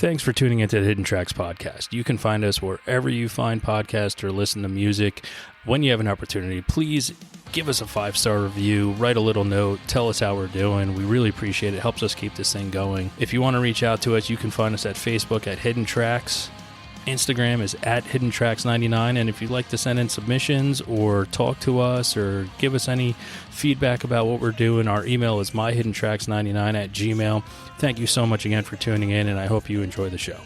Thanks for tuning into the Hidden Tracks podcast. You can find us wherever you find podcasts or listen to music. When you have an opportunity, please give us a 5-star review, write a little note, tell us how we're doing. We really appreciate it. It helps us keep this thing going. If you want to reach out to us, you can find us at Facebook at Hidden Tracks. Instagram is at HiddenTracks99, and if you'd like to send in submissions or talk to us or give us any feedback about what we're doing, our email is myhiddentracks99@gmail. Thank you so much again for tuning in, and I hope you enjoy the show.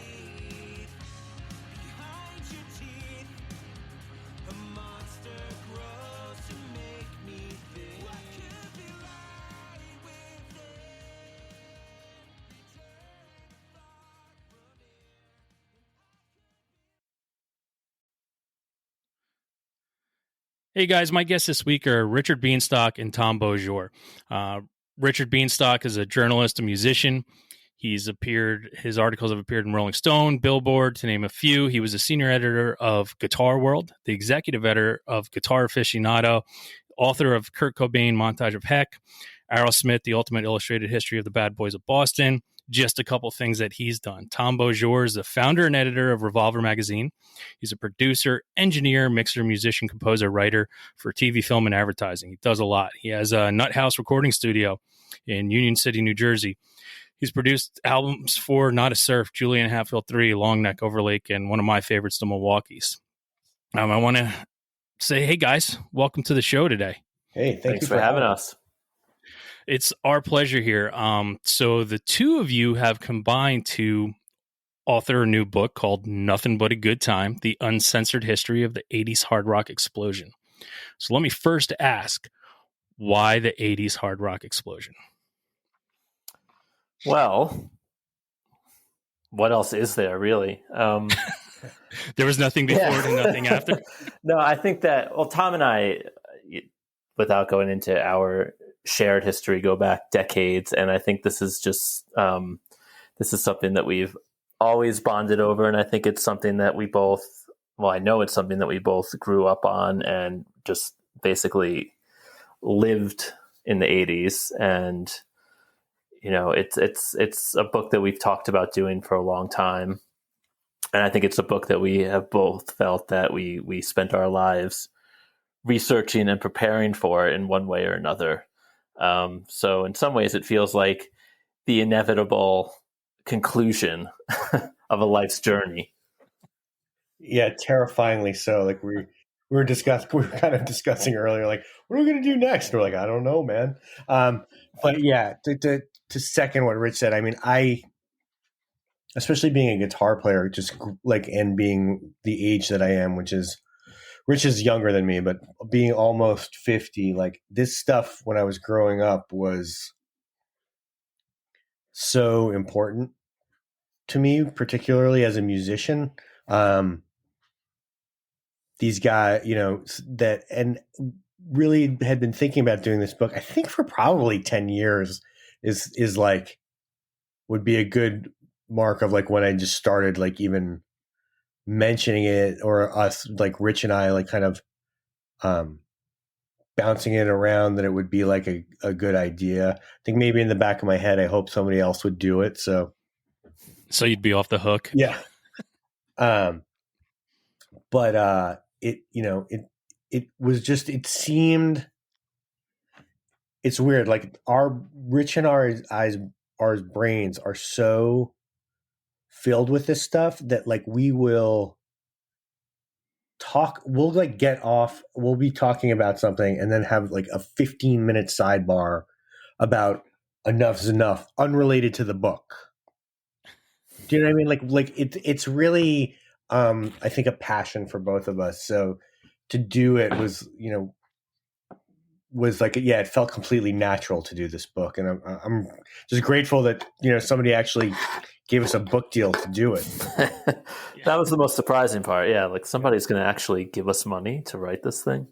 Hey guys, my guests this week are Richard Bienstock and Tom Beaujour. Richard Bienstock is a journalist, a musician. His articles have appeared in Rolling Stone, Billboard, to name a few. He was a senior editor of Guitar World, the executive editor of Guitar Aficionado, author of Kurt Cobain, Montage of Heck, Aerosmith, The Ultimate Illustrated History of the Bad Boys of Boston. Just a couple things that he's done. Tom Beaujour is the founder and editor of Revolver magazine. He's a producer, engineer, mixer, musician, composer, writer for TV, film, and advertising. He does a lot. He has a NUTHOUSE Recording Studio in Union City, New Jersey. He's produced albums for Not a Surf, Juliana Hatfield Three, Long Neck, Overlake, and one of my favorites, the Milwaukees. I want to say, hey guys, welcome to the show today. Hey, thanks for having us. It's our pleasure here. So the two of you have combined to author a new book called Nothing But a Good Time, The Uncensored History of the 80s Hard Rock Explosion. So let me first ask, why the 80s hard rock explosion? Well, what else is there, really? There was nothing before and nothing after? No, I think that, Tom and I, without going into our shared history, go back decades, and I think this is just this is something that we've always bonded over, and I think it's something that we both, I know it's something that we both grew up on and just basically lived in the 80s, and it's a book that we've talked about doing for a long time, and I think it's a book that we have both felt that we spent our lives researching and preparing for in one way or another. So in some ways, it feels like the inevitable conclusion of a life's journey. Yeah, terrifyingly so. Like we were kind of discussing earlier, like, what are we going to do next? And we're like, I don't know, man. But yeah, to second what Rich said, I mean, especially being a guitar player, just like, and being the age that I am, which is, Rich is younger than me, but being almost 50, like, this stuff when I was growing up was so important to me, particularly as a musician. These guys, and really had been thinking about doing this book, I think for probably 10 years is like, would be a good mark of like when I just started like even mentioning it, or us, like Rich and I, like kind of bouncing it around, that it would be like a good idea. I think maybe in the back of my head, I hope somebody else would do it. So you'd be off the hook. Yeah. But it was just, it seemed, it's weird. Like Rich and our brains are so filled with this stuff that like we'll like get off, we'll be talking about something and then have like a 15-minute sidebar about enough's enough, unrelated to the book. Do you know what I mean? Like it's really, I think, a passion for both of us. So to do it was like, yeah, it felt completely natural to do this book. And I'm just grateful that, somebody actually gave us a book deal to do it. That was the most surprising part. Yeah, like somebody's going to actually give us money to write this thing.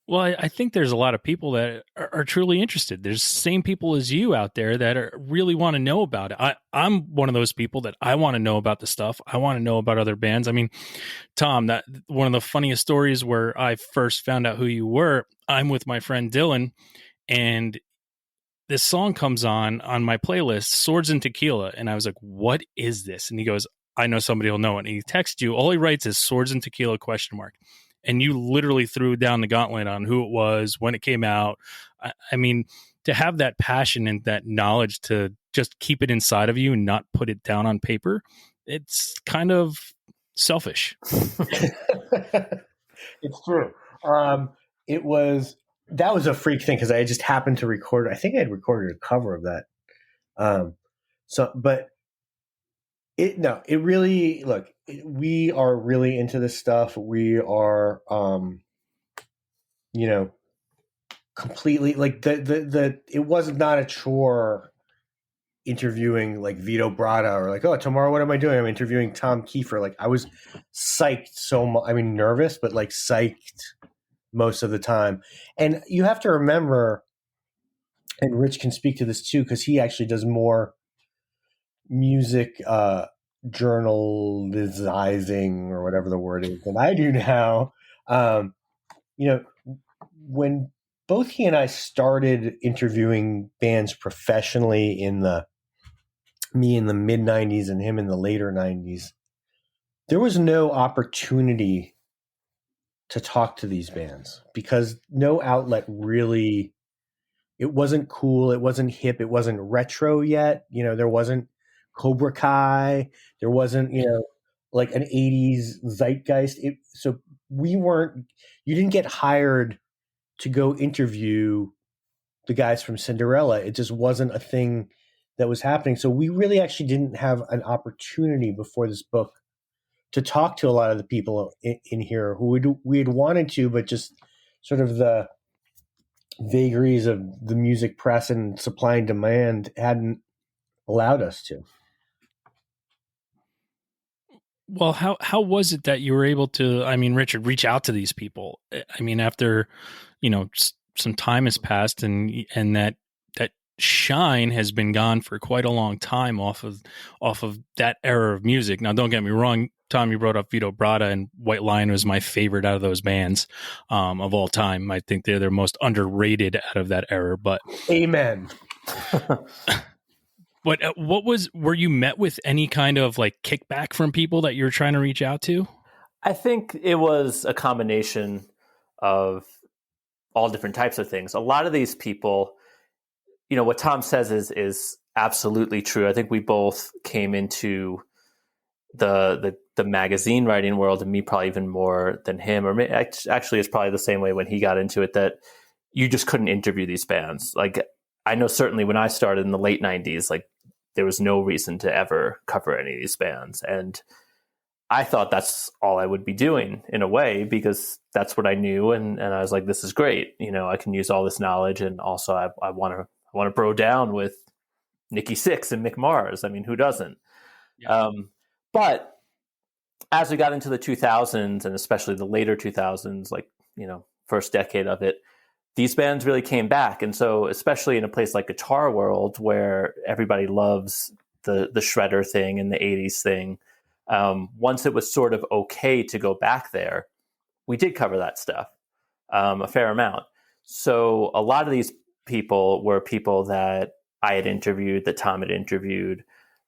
Well, I think there's a lot of people that are truly interested. There's the same people as you out there that really want to know about it. I'm one of those people that I want to know about the stuff. I want to know about other bands. I mean, Tom, that one of the funniest stories where I first found out who you were, I'm with my friend Dylan, and this song comes on my playlist, Swords and Tequila. And I was like, what is this? And he goes, I know somebody will know it. And he texts you. All he writes is Swords and Tequila ? And you literally threw down the gauntlet on who it was, when it came out. I mean, to have that passion and that knowledge to just keep it inside of you and not put it down on paper, it's kind of selfish. It's true. That was a freak thing because I just happened to record. I think I had recorded a cover of that. It really, look, we are really into this stuff. We are, completely like it was not a chore interviewing like Vito Bratta or like, oh, tomorrow, what am I doing? I'm interviewing Tom Kiefer. Like I was psyched so much. I mean, nervous, but like psyched most of the time. And you have to remember, and Rich can speak to this too, because he actually does more music journalizing or whatever the word is than I do now. When both he and I started interviewing bands professionally me in the mid 90s and him in the later 90s, there was no opportunity to talk to these bands because no outlet really, it wasn't cool. It wasn't hip. It wasn't retro yet. There wasn't Cobra Kai. There wasn't, like an 80s zeitgeist. So you didn't get hired to go interview the guys from Cinderella. It just wasn't a thing that was happening. So we really actually didn't have an opportunity before this book to talk to a lot of the people in here who we had wanted to, but just sort of the vagaries of the music press and supply and demand hadn't allowed us to. Well, how was it that you were able to, Richard, reach out to these people? I mean, after, some time has passed and that shine has been gone for quite a long time off of that era of music. Now, don't get me wrong, Tom, you brought up Vito Bratta, and White Lion was my favorite out of those bands of all time. I think they're the most underrated out of that era. But amen. But were you met with any kind of like kickback from people that you're trying to reach out to? I think it was a combination of all different types of things. A lot of these people, what Tom says is absolutely true. I think we both came into the magazine writing world, and me probably even more than him, or actually it's probably the same way when he got into it, that you just couldn't interview these bands. Like I know certainly when I started in the late 90s, like there was no reason to ever cover any of these bands. And I thought that's all I would be doing in a way, because that's what I knew. And I was like, this is great. I can use all this knowledge. And also I want to bro down with Nikki Sixx and Mick Mars. I mean, who doesn't? Yeah. But as we got into the 2000s, and especially the later 2000s, like, first decade of it, these bands really came back. And so, especially in a place like Guitar World, where everybody loves the shredder thing and the 80s thing, once it was sort of okay to go back there, we did cover that stuff a fair amount. So a lot of these people were people that I had interviewed, that Tom had interviewed.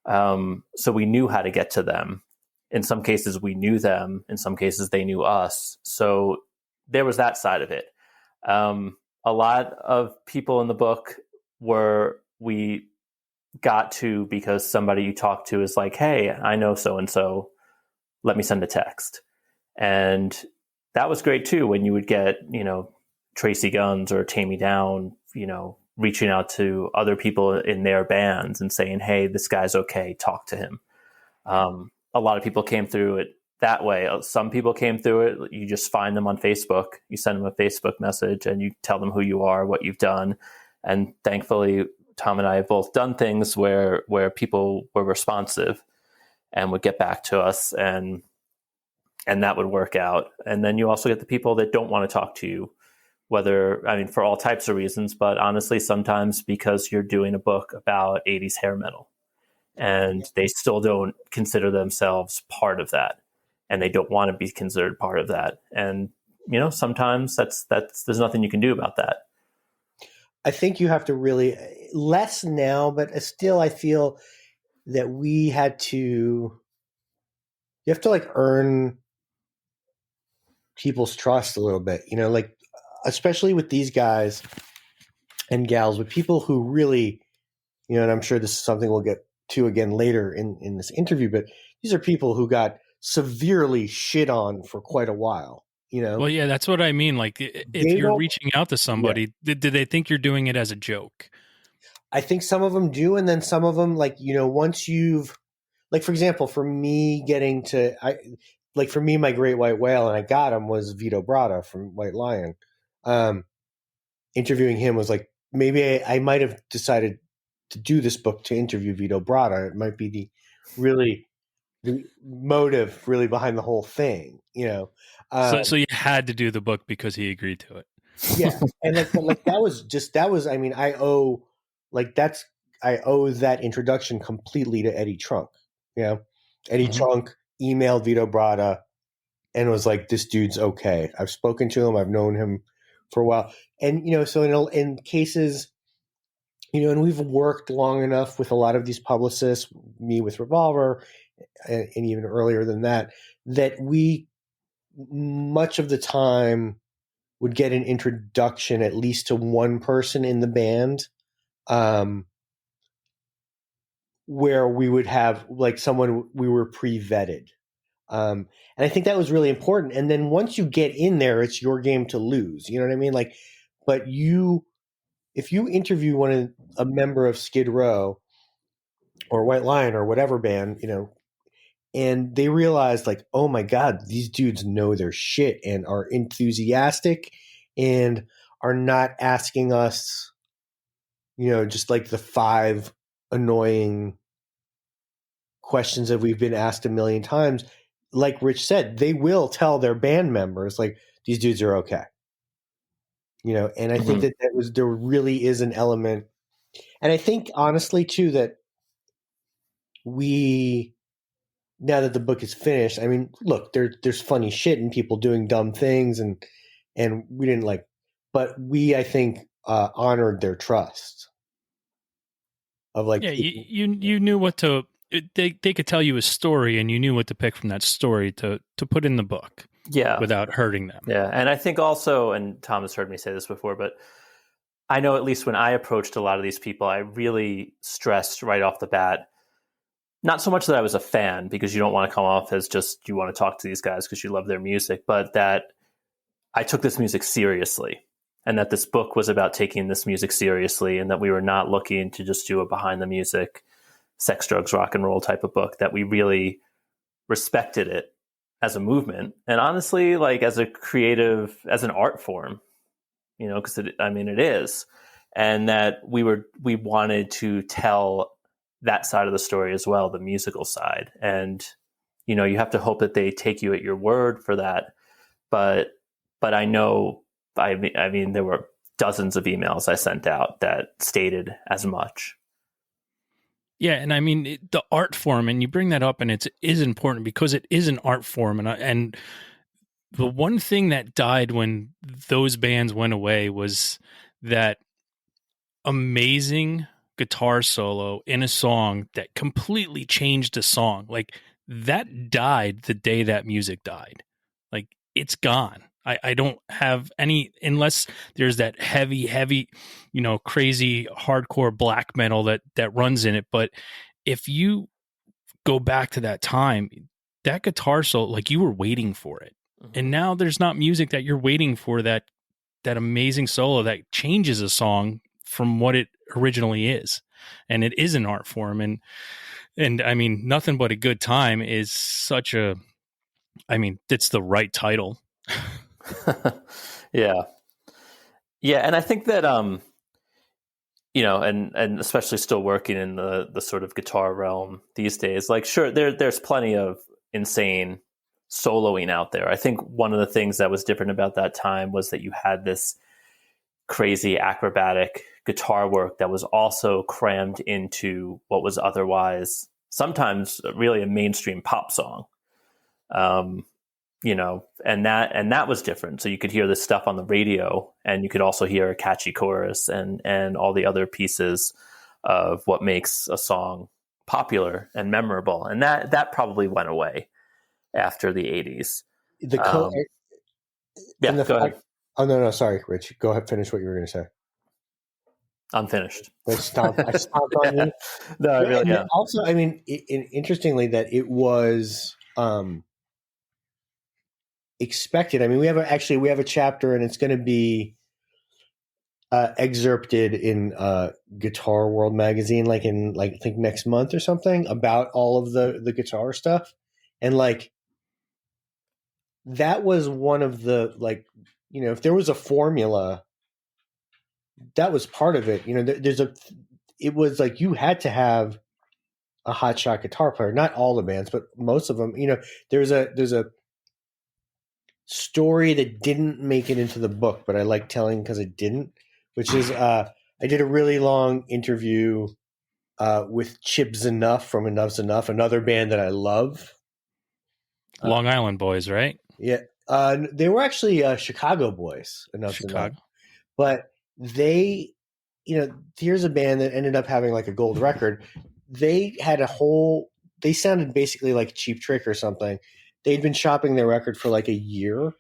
So we knew how to get to them. In some cases, we knew them. In some cases, they knew us. So there was that side of it. A lot of people in the book we got to because somebody you talk to is like, hey, I know so-and-so, let me send a text. And that was great too, when you would get, Tracy Guns or Tammy Down, reaching out to other people in their bands and saying, hey, this guy's okay, talk to him. A lot of people came through it that way. Some people came through it, you just find them on Facebook, you send them a Facebook message and you tell them who you are, what you've done. And thankfully, Tom and I have both done things where people were responsive and would get back to us, and that would work out. And then you also get the people that don't want to talk to you, for all types of reasons, but honestly, sometimes because you're doing a book about 80s hair metal and they still don't consider themselves part of that, and they don't want to be considered part of that. And, sometimes that's there's nothing you can do about that. I think you have to really, less now, but still I feel that you have to like earn people's trust a little bit, like especially with these guys and gals, with people who really, and I'm sure this is something we'll get to again later in this interview, but these are people who got severely shit on for quite a while, Well, yeah, that's what I mean. Like, if you're reaching out to somebody, did they think you're doing it as a joke? I think some of them do, and then some of them, like, once you've, like, for example, for me my great white whale, and I got him, was Vito Bratta from White Lion. Interviewing him was like, maybe I might have decided to do this book to interview Vito Bratta. It might be the motive really behind the whole thing, So you had to do the book because he agreed to it. Yeah, and that was. I mean, I owe that introduction completely to Eddie Trunk. Eddie Trunk emailed Vito Bratta and was like, "This dude's okay. I've spoken to him. I've known him for a while." And so in cases, and we've worked long enough with a lot of these publicists, me with Revolver, and even earlier than that, that we much of the time would get an introduction at least to one person in the band, where we would have like someone we were pre-vetted. And I think that was really important. And then once you get in there, it's your game to lose. You know what I mean? Like, but if you interview a member of Skid Row or White Lion or whatever band, and they realize like, oh my God, these dudes know their shit and are enthusiastic and are not asking us, just like the 5 annoying questions that we've been asked a million times. Like Rich said, they will tell their band members like, these dudes are okay. And I think there really is an element. And I think honestly too, that now that the book is finished, I mean, look, there's funny shit and people doing dumb things and we didn't but we, I think, honored their trust of like, yeah, you knew what to, they could tell you a story and you knew what to pick from that story to put in the book. Yeah. Without hurting them. Yeah. And I think also, and Tom has heard me say this before, but I know at least when I approached a lot of these people, I really stressed right off the bat, not so much that I was a fan, because you don't want to come off as just you want to talk to these guys because you love their music, but that I took this music seriously and that this book was about taking this music seriously and that we were not looking to just do a behind the music, sex, drugs, rock and roll type of book, that we really respected it as a movement and honestly, like as a creative, as an art form, because it is, and that we wanted to tell that side of the story as well, the musical side. And, you have to hope that they take you at your word for that. But I know, I mean, there were dozens of emails I sent out that stated as much. Yeah, and I mean the art form, and you bring that up, and it is important because it is an art form, and the one thing that died when those bands went away was that amazing guitar solo in a song that completely changed a song. Like that died the day that music died. Like it's gone. I don't have any, unless there's that heavy, crazy hardcore black metal that runs in it. But if you go back to that time, that guitar solo, like you were waiting for it. And now there's not music that you're waiting for, that amazing solo that changes a song from what it originally is. And it is an art form. And I mean, Nothing But a Good Time is it's the right title. Yeah. And I think that, and especially still working in the sort of guitar realm these days, like, sure, there's plenty of insane soloing out there. I think one of the things that was different about that time was that you had this crazy acrobatic guitar work that was also crammed into what was otherwise sometimes really a mainstream pop song. and that was different. So you could hear this stuff on the radio, and you could also hear a catchy chorus and all the other pieces of what makes a song popular and memorable. And that probably went away after the 80s. Go ahead. Oh, no, sorry, Rich. Go ahead, finish what you were going to say. I'm finished. I stomped on you. No, I really am. Also, I mean, interestingly, that it was expected. I mean, we have a chapter, and it's going to be excerpted in Guitar World magazine, like I think next month or something, about all of the guitar stuff, and like that was one of the if there was a formula, that was part of it. It was like you had to have a hotshot guitar player. Not all the bands, but most of them. There's a story that didn't make it into the book, but I like telling because it didn't, which is I did a really long interview with Chibs Enough from Enough's Enough, another band that I love. Long Island boys, right? Yeah. They were actually Chicago boys, Enough's Enough. But they, here's a band that ended up having like a gold record. They had they sounded basically like Cheap Trick or something. They'd been shopping their record for like a year.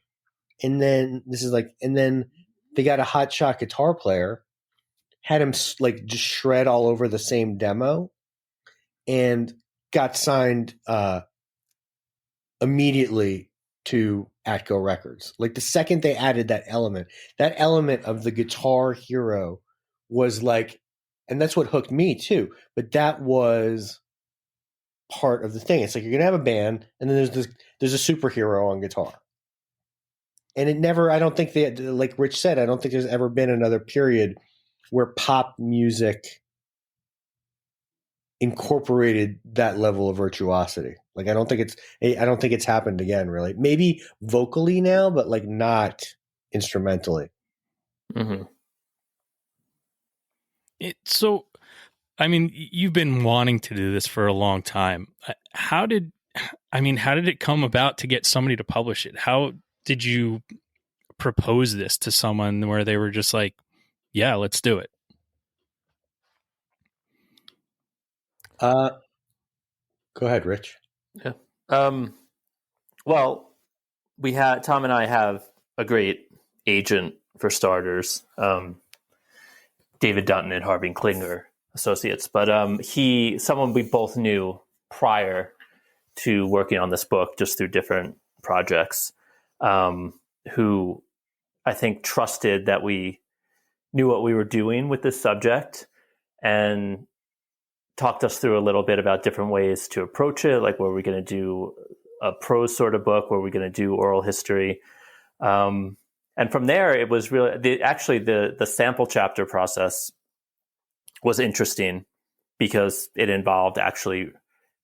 And then they got a hotshot guitar player, had him like just shred all over the same demo, and got signed immediately to Atco Records. Like the second they added that element of the guitar hero was like, and that's what hooked me too. But that was part of the thing. It's like you're gonna have a band, and then there's a superhero on guitar. And I don't think like Rich said, I don't think there's ever been another period where pop music incorporated that level of virtuosity. Like I don't think it's happened again, really. Maybe vocally now, but like not instrumentally. Mm-hmm. So, I mean, you've been wanting to do this for a long time. How did it come about to get somebody to publish it? How did you propose this to someone where they were just like, yeah, let's do it? Go ahead, Rich. Yeah. Well, Tom and I have a great agent for starters, David Dutton and Harbin Klinger Associates. But someone we both knew prior to working on this book, just through different projects, who I think trusted that we knew what we were doing with this subject, and talked us through a little bit about different ways to approach it. Like, were we going to do a prose sort of book? Were we going to do oral history? And from there, it was really the sample chapter process was interesting because it involved actually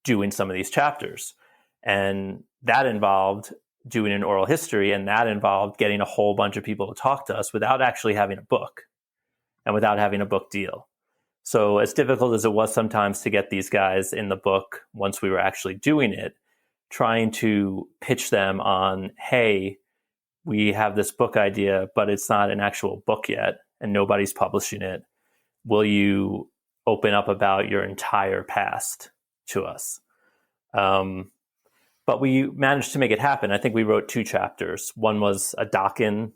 doing some of these chapters, and that involved doing an oral history, and that involved getting a whole bunch of people to talk to us without actually having a book and without having a book deal. So as difficult as it was sometimes to get these guys in the book once we were actually doing it, trying to pitch them on, hey, we have this book idea, but it's not an actual book yet, and nobody's publishing it. Will you open up about your entire past to us? But we managed to make it happen. I think we wrote 2 chapters. One was a Dokken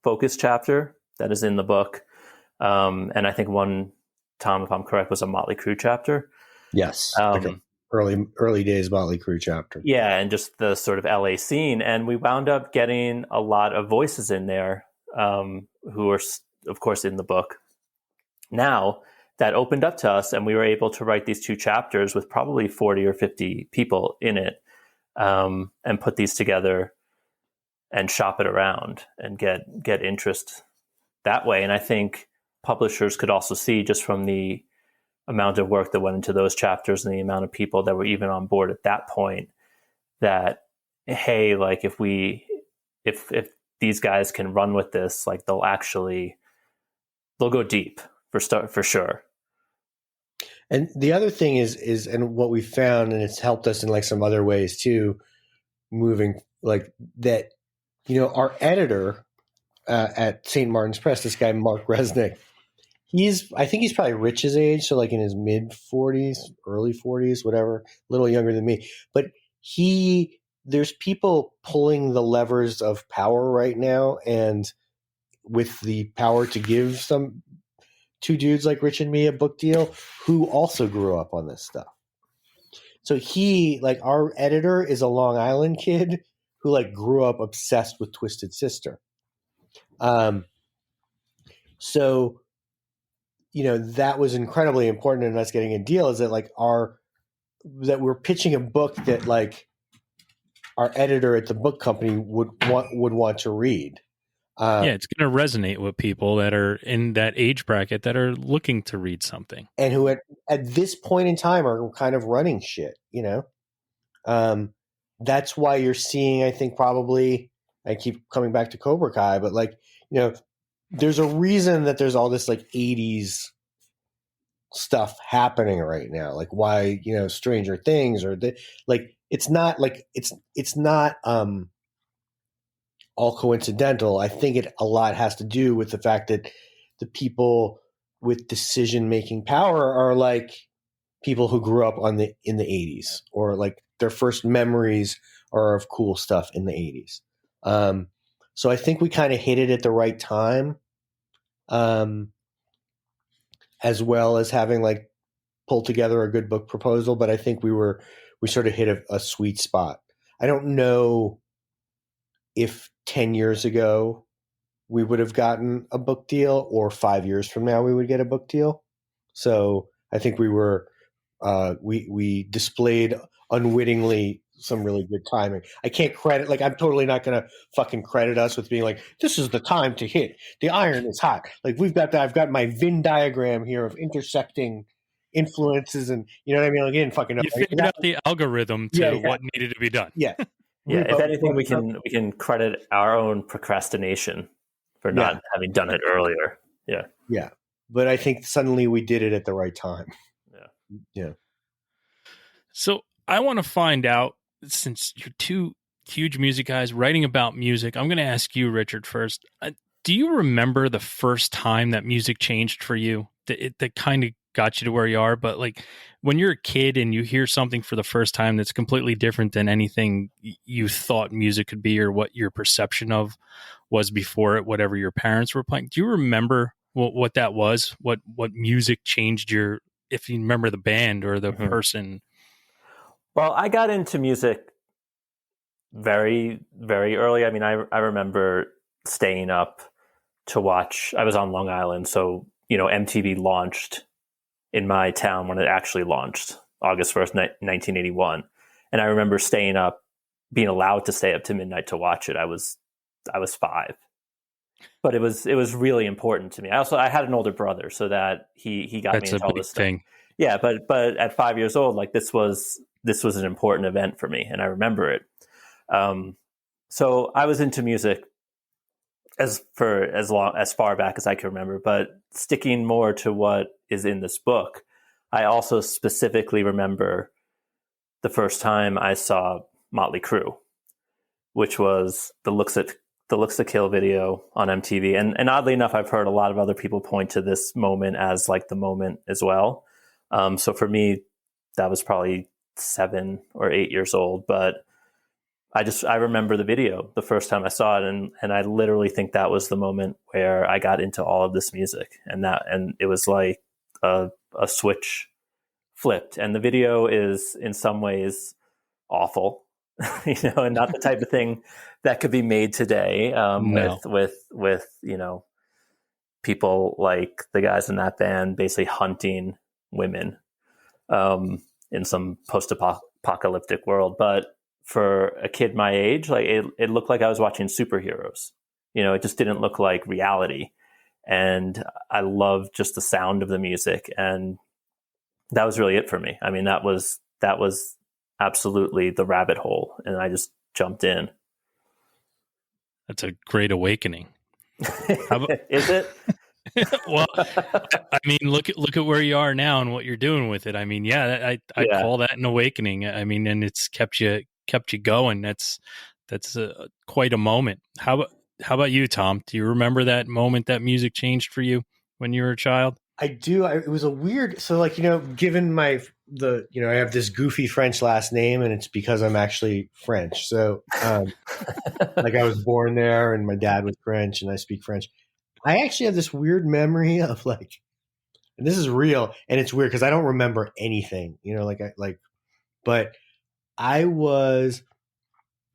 focus chapter that is in the book. And I think one, Tom, if I'm correct, was a Motley Crue chapter. Yes. Early days Motley Crue chapter. Yeah, and just the sort of LA scene. And we wound up getting a lot of voices in there who are, of course, in the book. Now, that opened up to us, and we were able to write these 2 chapters with probably 40 or 50 people in it, and put these together and shop it around and get interest that way. And I think publishers could also see, just from the amount of work that went into those chapters and the amount of people that were even on board at that point, that, hey, like if these guys can run with this, like they'll go deep for sure. And the other thing is, and what we found, and it's helped us in like some other ways too, moving like that, our editor at St. Martin's Press, this guy, Mark Resnick, I think he's probably Rich's age. So like in his mid 40s, early 40s, whatever, a little younger than me. But there's people pulling the levers of power right now. And with the power to give two dudes like Rich and me a book deal who also grew up on this stuff. So our editor is a Long Island kid who like grew up obsessed with Twisted Sister. So, that was incredibly important in us getting a deal, is that that we're pitching a book that like our editor at the book company would want to read. It's going to resonate with people that are in that age bracket that are looking to read something, and who at this point in time are kind of running shit. That's why you're seeing, I think, probably, I keep coming back to Cobra Kai, but like, there's a reason that there's all this like 80s stuff happening right now. Like why, Stranger Things it's not all coincidental. I think a lot has to do with the fact that the people with decision-making power are like people who grew up in the 80s, or like their first memories are of cool stuff in the 80s. So I think we kind of hit it at the right time, as well as having like pulled together a good book proposal. But I think we sort of hit a sweet spot. I don't know if 10 years ago we would have gotten a book deal, or 5 years from now we would get a book deal. So I think we displayed unwittingly some really good timing. I can't credit, like, I'm totally not going to fucking credit us with being like, this is the time to hit. The iron is hot. Like I've got my Venn diagram here of intersecting influences, and you know what I mean? Like, I didn't fucking know. You figured out the algorithm to what needed to be done. Yeah. Yeah. If anything, we can credit our own procrastination for not having done it earlier. Yeah. Yeah. But I think suddenly we did it at the right time. Yeah. Yeah. So I want to find out, since you're two huge music guys writing about music, I'm going to ask you, Richard, first. Do you remember the first time that music changed for you? That kind of got you to where you are? But like when you're a kid and you hear something for the first time that's completely different than anything you thought music could be, or what your perception of was before it, whatever your parents were playing. Do you remember what that was? What music changed if you remember the band or the person? Well, I got into music very, very early. I mean, I remember staying up to watch. I was on Long Island, so MTV launched in my town when it actually launched, August 1st, 1981. And I remember staying up, being allowed to stay up to midnight to watch it. I was 5, but it was really important to me. I had an older brother, so that he got me into all this stuff. Yeah, but at 5 years old, like this was an important event for me, and I remember it. So I was into music as far back as I can remember, but sticking more to what is in this book, I also specifically remember the first time I saw Motley Crue, which was the Looks to Kill video on MTV. And oddly enough, I've heard a lot of other people point to this moment as like the moment as well. So for me, that was probably 7 or 8 years old, but I remember the video the first time I saw it, and I literally think that was the moment where I got into all of this music, and it was like a switch flipped. And the video is in some ways awful, and not the type of thing that could be made today, with people like the guys in that band basically hunting women in some post-apocalyptic world. But for a kid my age, like it looked like I was watching superheroes. It just didn't look like reality. And I loved just the sound of the music, and that was really it for me. I mean, that was absolutely the rabbit hole, and I just jumped in. That's a great awakening. Is it? Well, I mean, look at where you are now and what you're doing with it. I mean, I call that an awakening. I mean, and it's kept you going. That's That's quite a moment. How about you, Tom? Do you remember that moment that music changed for you when you were a child? I do. It was a weird. So, like, given I have this goofy French last name, and it's because I'm actually French. So, like, I was born there, and my dad was French, and I speak French. I actually have this weird memory of like, and this is real, and it's weird because I don't remember anything. But I was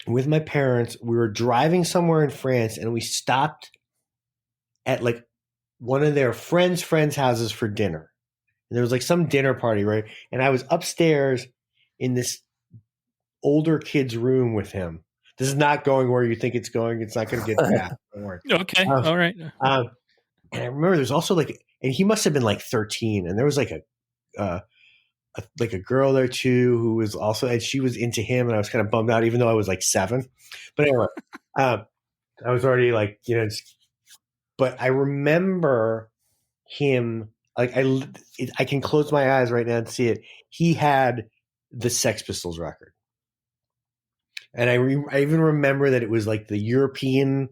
with my parents. We were driving somewhere in France, and we stopped at like one of their friends' houses for dinner. And there was like some dinner party, right? And I was upstairs in this older kid's room with him. This is not going where you think it's going. It's not going to get bad. Don't worry. Okay, all right. And I remember there's also like, and he must have been like 13, and there was like a girl there too who was also, and she was into him, and I was kind of bummed out, even though I was like 7. But anyway, I was already like, but I remember him. Like I can close my eyes right now and see it. He had the Sex Pistols record, and I even remember that it was like the European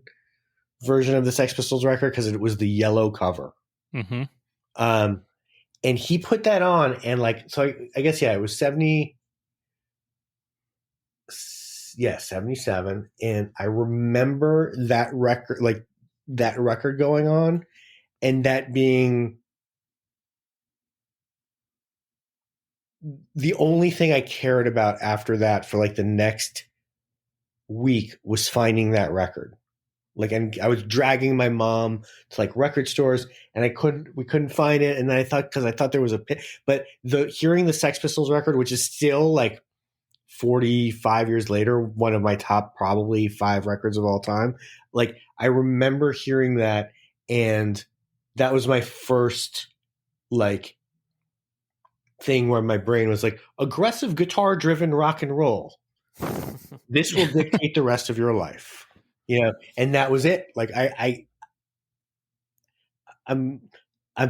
version of the Sex Pistols record because it was the yellow cover. Mm-hmm. And he put that on, and like, so I guess it was 77, and I remember that record going on, and that being the only thing I cared about after that for like the next week was finding that record. Like, and I was dragging my mom to like record stores, and we couldn't find it. And then I thought there was but hearing the Sex Pistols record, which is still like 45 years later, one of my top probably 5 records of all time. Like, I remember hearing that, and that was my first like thing where my brain was like, aggressive guitar driven rock and roll. This will dictate the rest of your life. And that was it. Like I'm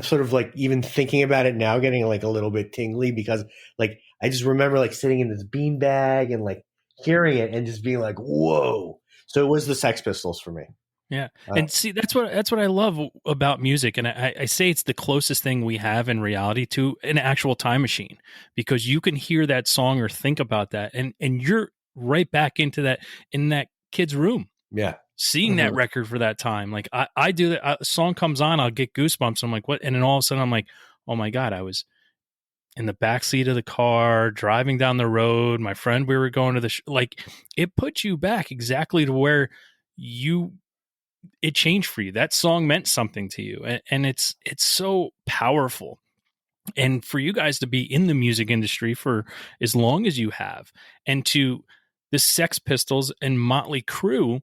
sort of like even thinking about it now, getting like a little bit tingly because like I just remember like sitting in this beanbag and like hearing it and just being like, whoa. So it was the Sex Pistols for me. Yeah. And see, that's what I love about music. And I say it's the closest thing we have in reality to an actual time machine, because you can hear that song or think about that. And you're right back into that, in that kid's room. Yeah. Seeing that record for that time. Like I do that. A song comes on, I'll get goosebumps. I'm like, what? And then all of a sudden I'm like, oh my God, I was in the backseat of the car, driving down the road. My friend, we were going to the like, it puts you back exactly to where it changed for you. That song meant something to you. And it's so powerful. And for you guys to be in the music industry for as long as you have, and to the Sex Pistols and Motley Crue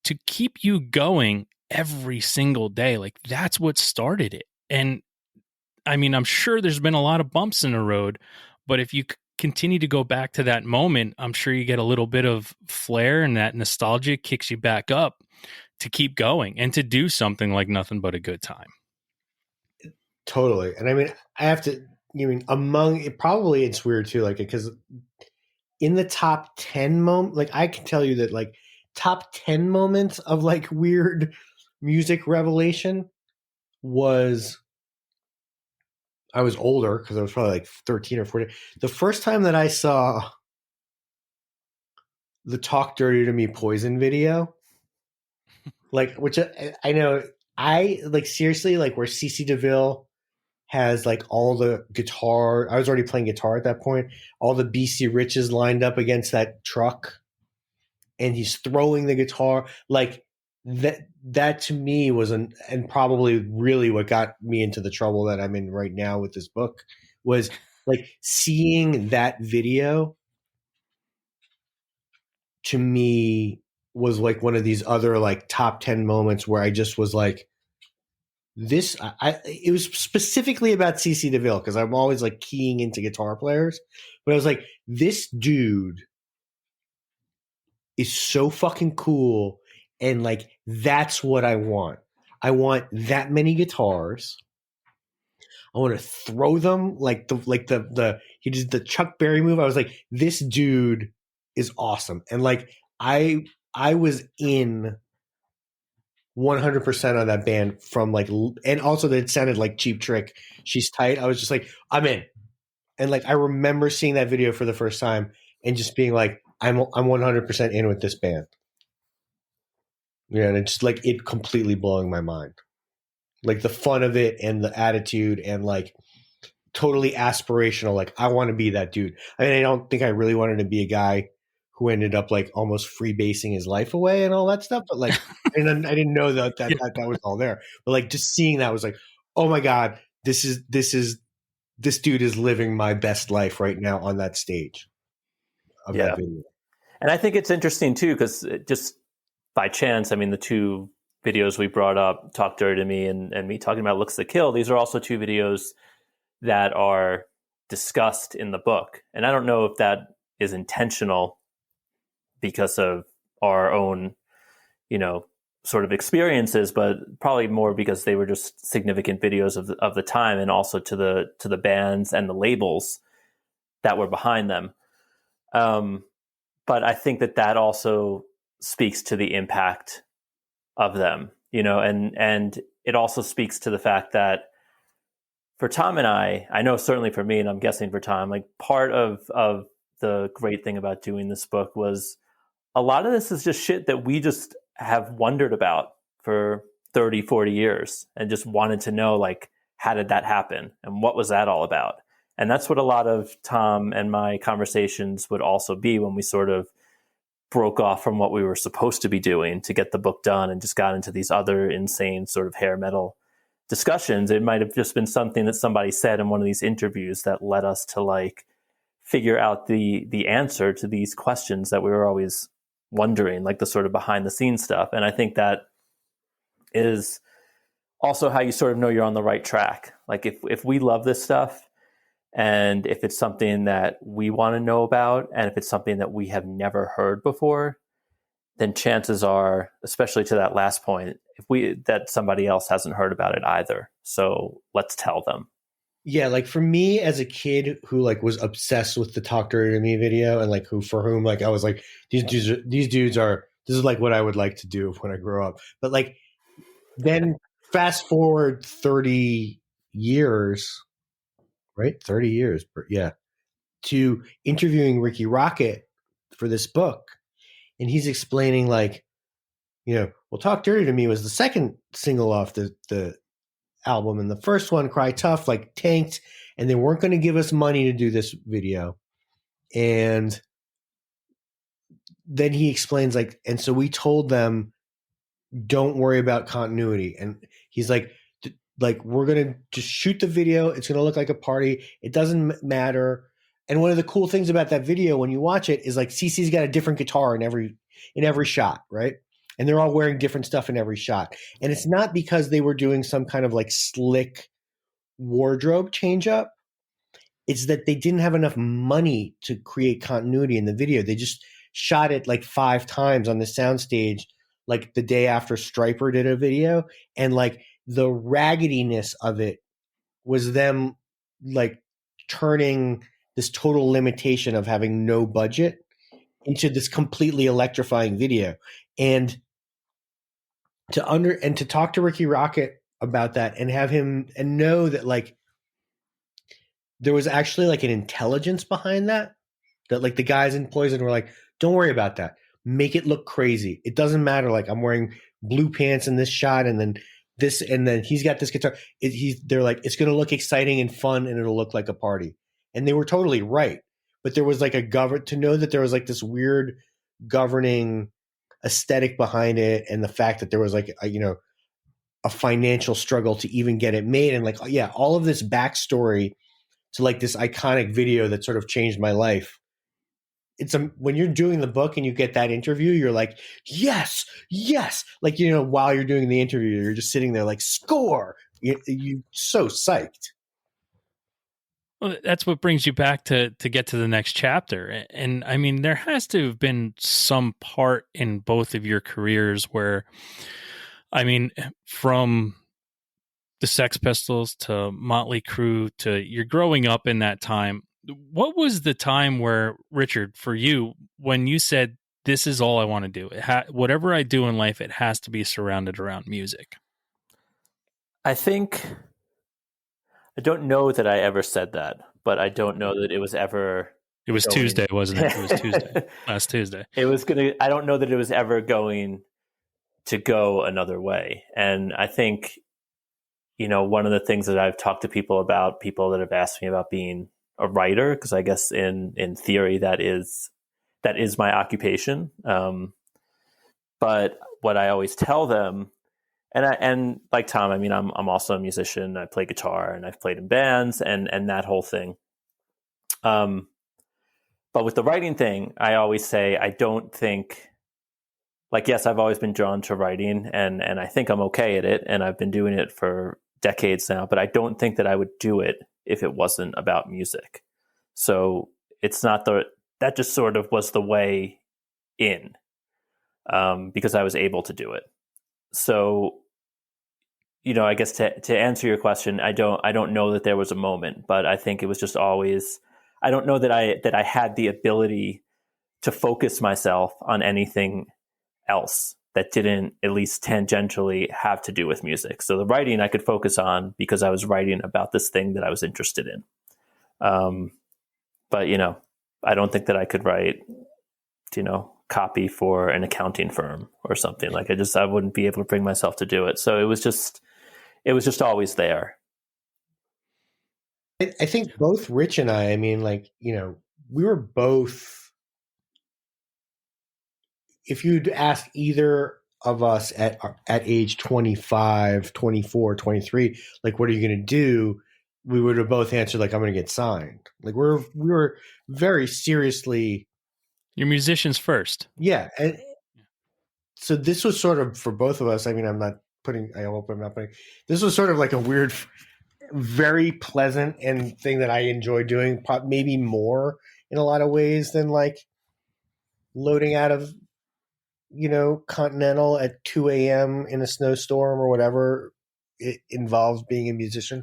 to keep you going every single day, like that's what started it. And I mean, I'm sure there's been a lot of bumps in the road, but if you continue to go back to that moment, I'm sure you get a little bit of flair, and that nostalgia kicks you back up to keep going and to do something like Nothing But a Good Time. Totally. And I mean, I have to, among it, probably it's weird too, like, because in the top 10 moment, like I can tell you that like top 10 moments of like weird music revelation was, I was older because I was probably like 13 or 14. The first time that I saw the Talk Dirty to Me Poison video, like, which I know, I like seriously, like where CeCe DeVille has like all the guitar. I was already playing guitar at that point. All the BC Riches lined up against that truck, and he's throwing the guitar. Like that to me was and probably really what got me into the trouble that I'm in right now with this book was like seeing that video. To me was like one of these other like top 10 moments where I just was like, this, it was specifically about CeCe DeVille because I'm always like keying into guitar players, but I was like, this dude is so fucking cool, and like that's what I want. I want that many guitars. I want to throw them like he did the Chuck Berry move. I was like, this dude is awesome, and like I was in 100% on that band from like, and also that it sounded like Cheap Trick. She's Tight. I was just like, I'm in. And like, I remember seeing that video for the first time and just being like, I'm 100% in with this band. Yeah, and it's like it completely blowing my mind. Like the fun of it and the attitude and like totally aspirational. Like I want to be that dude. I mean, I don't think I really wanted to be a guy who ended up like almost freebasing his life away and all that stuff. But like, and I didn't know that was all there. But like just seeing that was like, oh my God, this dude is living my best life right now on that stage of that video. And I think it's interesting too, because just by chance, I mean, the two videos we brought up, Talk Dirty to Me and me talking about Looks to Kill, these are also two videos that are discussed in the book. And I don't know if that is intentional because of our own, sort of experiences, but probably more because they were just significant videos of the time, and also to the bands and the labels that were behind them. But I think that also speaks to the impact of them, and it also speaks to the fact that for Tom and I know certainly for me, and I'm guessing for Tom, like part of the great thing about doing this book was a lot of this is just shit that we just have wondered about for 30, 40 years and just wanted to know, like, how did that happen? And what was that all about? And that's what a lot of Tom and my conversations would also be when we sort of broke off from what we were supposed to be doing to get the book done and just got into these other insane sort of hair metal discussions. It might have just been something that somebody said in one of these interviews that led us to like figure out the answer to these questions that we were always wondering, like the sort of behind the scenes stuff. And I think that is also how you sort of know you're on the right track. Like if we love this stuff, and if it's something that we want to know about, and if it's something that we have never heard before, then chances are, especially to that last point, that somebody else hasn't heard about it either. So let's tell them. Yeah, like for me as a kid who like was obsessed with the Talk Dirty to Me video, and like for whom like I was like, these dudes are this is like what I would like to do when I grow up. But like then fast forward 30 years, right? 30 years, yeah, to interviewing Ricky Rocket for this book. And he's explaining like, well, Talk Dirty to Me was the second single off the album. And the first one, Cry Tough, like tanked, and they weren't going to give us money to do this video. And then he explains like, and so we told them, don't worry about continuity. And he's like, we're going to just shoot the video. It's going to look like a party. It doesn't matter. And one of the cool things about that video when you watch it is like CeCe's got a different guitar in every shot, right? And they're all wearing different stuff in every shot. And it's not because they were doing some kind of like slick wardrobe change up. It's that they didn't have enough money to create continuity in the video. They just shot it like 5 times on the soundstage, like the day after Stryper did a video. And like the raggediness of it was them like turning this total limitation of having no budget into this completely electrifying video. And to talk to Ricky Rocket about that and have him and know that like there was actually like an intelligence behind that like the guys in Poison were like, don't worry about that. Make it look crazy. It doesn't matter. Like I'm wearing blue pants in this shot and then this, and then he's got this guitar. They're like, it's going to look exciting and fun and it'll look like a party. And they were totally right. But there was like to know that there was like this weird governing aesthetic behind it, and the fact that there was like a financial struggle to even get it made, and like all of this backstory to like this iconic video that sort of changed my life. It's when you're doing the book and you get that interview, you're like, yes, like while you're doing the interview, you're just sitting there like, score. You're so psyched. Well, that's what brings you back to get to the next chapter. And I mean, there has to have been some part in both of your careers where, I mean, from the Sex Pistols to Motley Crue to you're growing up in that time. What was the time where, Richard, for you, when you said this is all I want to do. Whatever I do in life, it has to be surrounded around music. I think, I don't know that I ever said that, but I don't know that it was ever. It was Tuesday, wasn't it? It was Tuesday, last Tuesday. I don't know that it was ever going to go another way. And I think, one of the things that I've talked to people that have asked me about being a writer, because I guess in theory that is my occupation. But what I always tell them, and like Tom, I mean, I'm also a musician. I play guitar and I've played in bands and that whole thing. But with the writing thing, I always say, I don't think, like, yes, I've always been drawn to writing and I think I'm okay at it. And I've been doing it for decades now, but I don't think that I would do it if it wasn't about music. So it's not that just sort of was the way in, because I was able to do it. So, I guess to answer your question, I don't know that there was a moment, but I think it was just always, I don't know that I had the ability to focus myself on anything else that didn't at least tangentially have to do with music. So the writing I could focus on because I was writing about this thing that I was interested in. But, I don't think that I could write, copy for an accounting firm or something. Like I wouldn't be able to bring myself to do it. So it was just always there. I think both Rich and I mean, like, we were both, if you'd ask either of us at age 25, 24, 23, like, what are you going to do? We would have both answered, like, I'm going to get signed. Like, we were very seriously. You're musicians first. Yeah. And so this was sort of, for both of us, I mean, I hope I'm not putting, this was sort of like a weird, very pleasant and thing that I enjoy doing, maybe more in a lot of ways than like loading out of, Continental at 2 a.m. in a snowstorm or whatever it involves being a musician.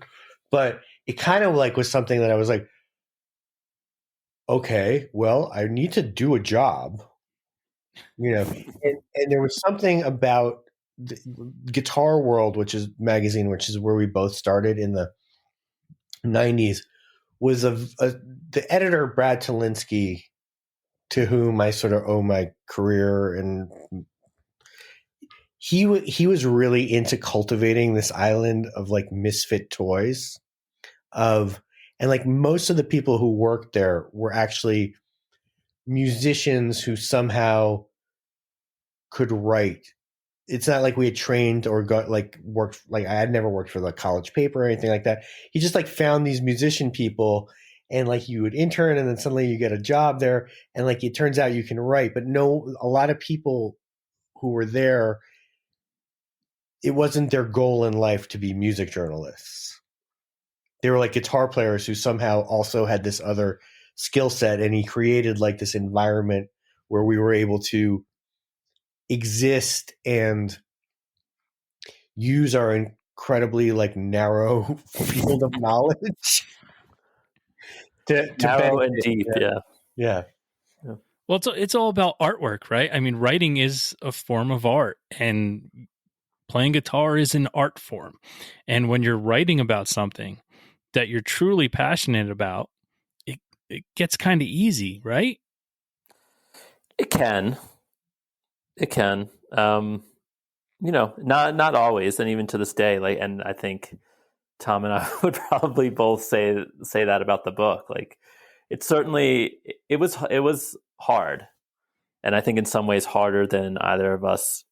But it kind of like was something that I was like, okay, well, I need to do a job, and there was something about the Guitar World, which is magazine, which is where we both started in the 90s, was the editor, Brad Talinsky, to whom I sort of owe my career, and he was really into cultivating this island of like misfit toys and like most of the people who worked there were actually musicians who somehow could write. It's not like we had trained or got like worked, like I had never worked for the college paper or anything like that. He just like found these musician people, and like you would intern and then suddenly you get a job there, and like it turns out you can write. But a lot of people who were there, it wasn't their goal in life to be music journalists. They were like guitar players who somehow also had this other skill set, and he created like this environment where we were able to exist and use our incredibly like narrow field of knowledge to narrow benefit. And deep. Yeah. Well, it's all about artwork, right? I mean, writing is a form of art, and playing guitar is an art form. And when you're writing about something that you're truly passionate about, it gets kind of easy, right? It can. Not always, and even to this day. Like, and I think Tom and I would probably both say that about the book. Like, it was hard, and I think in some ways harder than either of us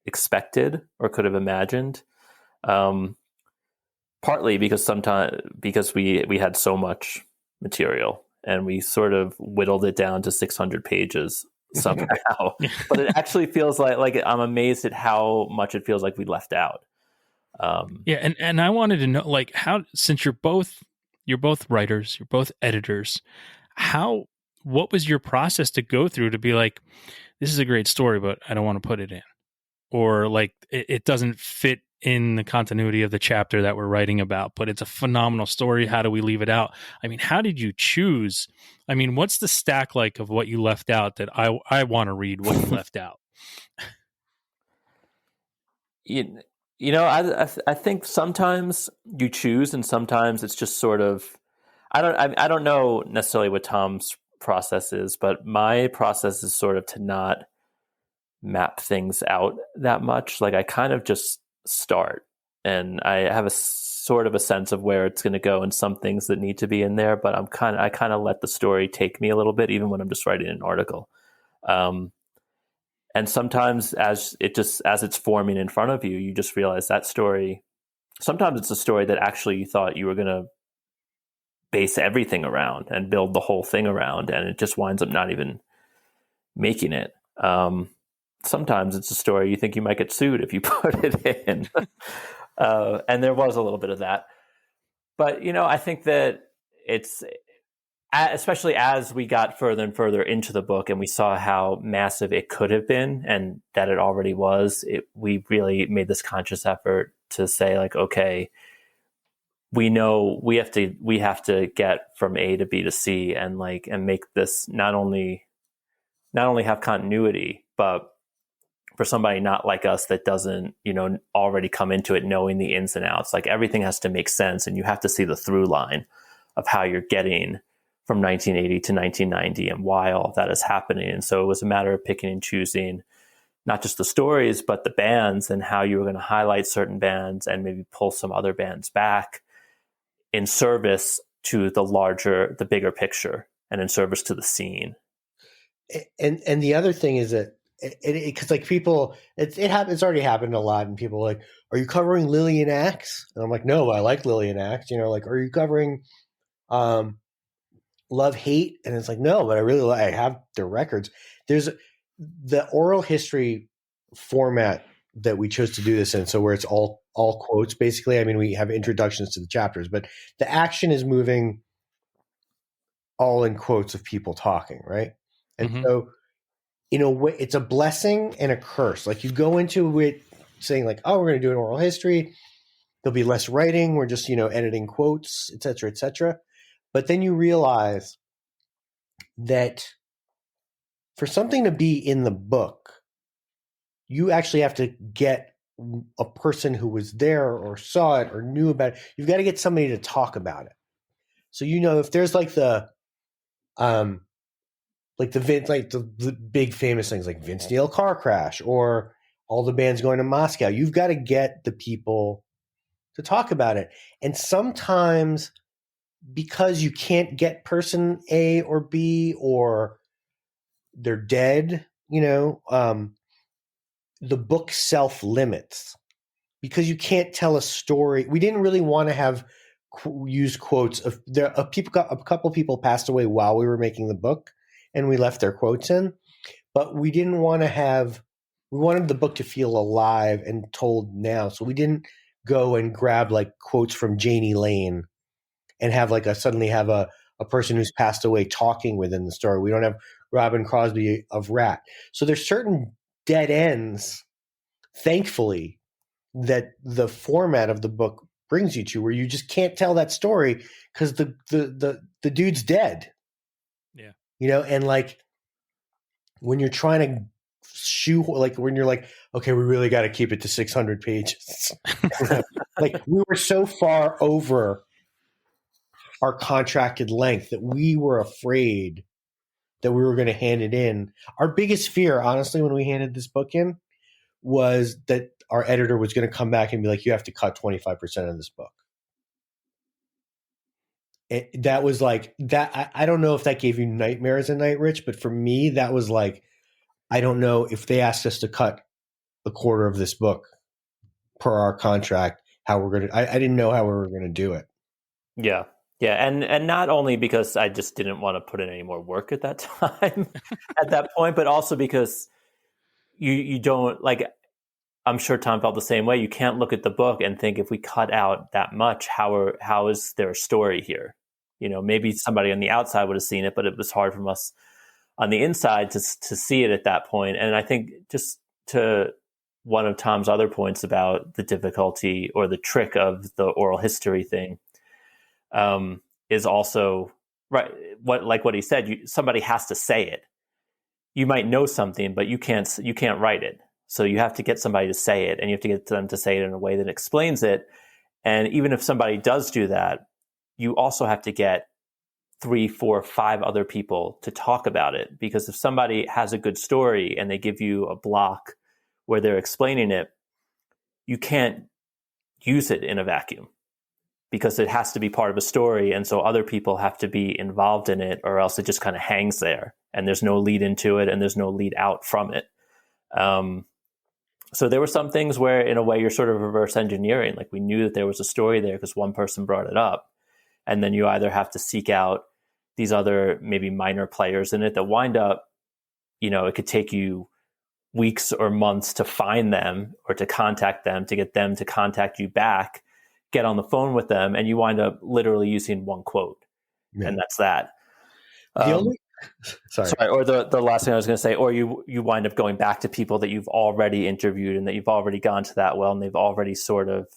expected or could have imagined. Partly because we had so much material, and we sort of whittled it down to 600 pages somehow. But it actually feels like I'm amazed at how much it feels like we left out. And I wanted to know, like, how, since you're both writers, you're both editors, what was your process to go through to be like, this is a great story, but I don't want to put it in, or like it doesn't fit in the continuity of the chapter that we're writing about, but it's a phenomenal story. How do we leave it out? I mean, how did you choose? I mean, what's the stack like of what you left out that I want to read what you left out? I think sometimes you choose, and sometimes it's just sort of, I don't know necessarily what Tom's process is, but my process is sort of to not map things out that much. Like I kind of just start, and I have a sort of a sense of where it's going to go and some things that need to be in there, but I kind of let the story take me a little bit, even when I'm just writing an article. And sometimes as it's forming in front of you, you just realize that story, sometimes it's a story that actually you thought you were going to base everything around and build the whole thing around, and it just winds up not even making it. Sometimes it's a story you think you might get sued if you put it in. And there was a little bit of that. But, I think that it's, especially as we got further and further into the book and we saw how massive it could have been and that it already was, we really made this conscious effort to say, like, okay, we know we have to get from A to B to C and make this not only have continuity, but for somebody not like us that doesn't, already come into it knowing the ins and outs, like everything has to make sense, and you have to see the through line of how you're getting from 1980 to 1990 and why all of that is happening. And so it was a matter of picking and choosing not just the stories, but the bands and how you were going to highlight certain bands and maybe pull some other bands back in service to the bigger picture and in service to the scene. And the other thing is that because like people, it's already happened a lot, and people are like, are you covering Lillian Axe? And I'm like, no, I like Lillian Axe. Like, are you covering Love Hate? And it's like, no, but I have their records. There's the oral history format that we chose to do this in, so where it's all quotes basically. I mean, we have introductions to the chapters, but the action is moving all in quotes of people talking, right? And so in a way, it's a blessing and a curse. Like you go into it saying like, oh, we're going to do an oral history. There'll be less writing. We're just, editing quotes, et cetera, et cetera. But then you realize that for something to be in the book, you actually have to get a person who was there or saw it or knew about it. You've got to get somebody to talk about it. So, if there's like the big famous things like Vince Neil car crash or all the bands going to Moscow, you've got to get the people to talk about it. And sometimes because you can't get person A or B or they're dead, the book self-limits because you can't tell a story. We didn't really want to have use quotes of a couple people passed away while we were making the book, and we left their quotes in, but we didn't want to we wanted the book to feel alive and told now. So we didn't go and grab like quotes from Janie Lane and have suddenly have a person who's passed away talking within the story. We don't have Robin Crosby of Rat. So there's certain dead ends, thankfully, that the format of the book brings you to, where you just can't tell that story because the dude's dead. Yeah. And like when you're trying to when you're like, okay, we really got to keep it to 600 pages. Like we were so far over our contracted length that we were afraid that we were going to hand it in. Our biggest fear, honestly, when we handed this book in was that our editor was going to come back and be like, you have to cut 25% of this book. That was like that. I don't know if that gave you nightmares at night, Rich, but for me, that was like, I don't know if they asked us to cut a quarter of this book per our contract, how we're going to, I didn't know how we were going to do it. Yeah. Yeah. And not only because I just didn't want to put in any more work at that time at that point, but also because you don't like, I'm sure Tom felt the same way. You can't look at the book and think, if we cut out that much, how is there a story here? Maybe somebody on the outside would have seen it, but it was hard for us on the inside to see it at that point. And I think just to one of Tom's other points about the difficulty or the trick of the oral history thing is also right. What he said, somebody has to say it. You might know something, but you can't write it. So you have to get somebody to say it, and you have to get them to say it in a way that explains it. And even if somebody does do that, you also have to get 3, 4, 5 other people to talk about it. Because if somebody has a good story and they give you a block where they're explaining it, you can't use it in a vacuum because it has to be part of a story. And so other people have to be involved in it, or else it just kind of hangs there and there's no lead into it and there's no lead out from it. So there were some things where, in a way, you're sort of reverse engineering. Like, we knew that there was a story there because one person brought it up. And then you either have to seek out these other maybe minor players in it that wind up, it could take you weeks or months to find them or to contact them, to get them to contact you back, get on the phone with them, and you wind up literally using one quote. Yeah. And that's that. Or the last thing I was going to say, or you wind up going back to people that you've already interviewed and that you've already gone to that well, and they've already sort of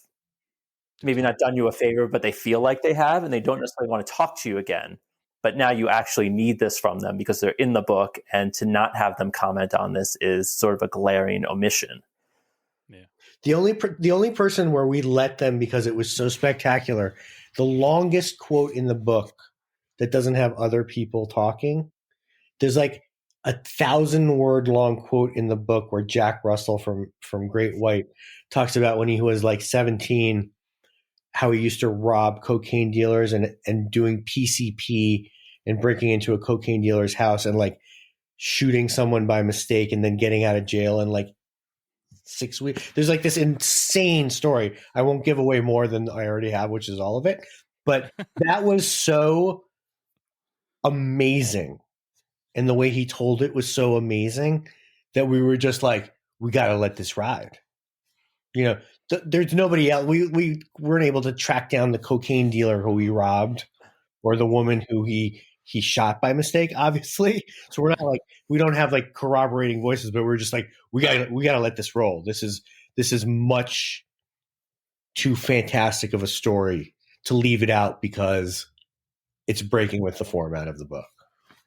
maybe not done you a favor, but they feel like they have, and they don't necessarily want to talk to you again. But now you actually need this from them because they're in the book, and to not have them comment on this is sort of a glaring omission. Yeah. The only person where we let them, because it was so spectacular, the longest quote in the book that doesn't have other people talking, there's like 1,000-word long quote in the book where Jack Russell from Great White talks about when he was like 17, how he used to rob cocaine dealers and doing PCP and breaking into a cocaine dealer's house and like shooting someone by mistake and then getting out of jail in like 6 weeks. There's like this insane story. I won't give away more than I already have, which is all of it. But that was so amazing. And the way he told it was so amazing that we were just like, we got to let this ride. There's nobody else. We weren't able to track down the cocaine dealer who he robbed or the woman who he shot by mistake, obviously. So we're not like, we don't have like corroborating voices, but we're just like, we gotta let this roll. This is much too fantastic of a story to leave it out because it's breaking with the format of the book.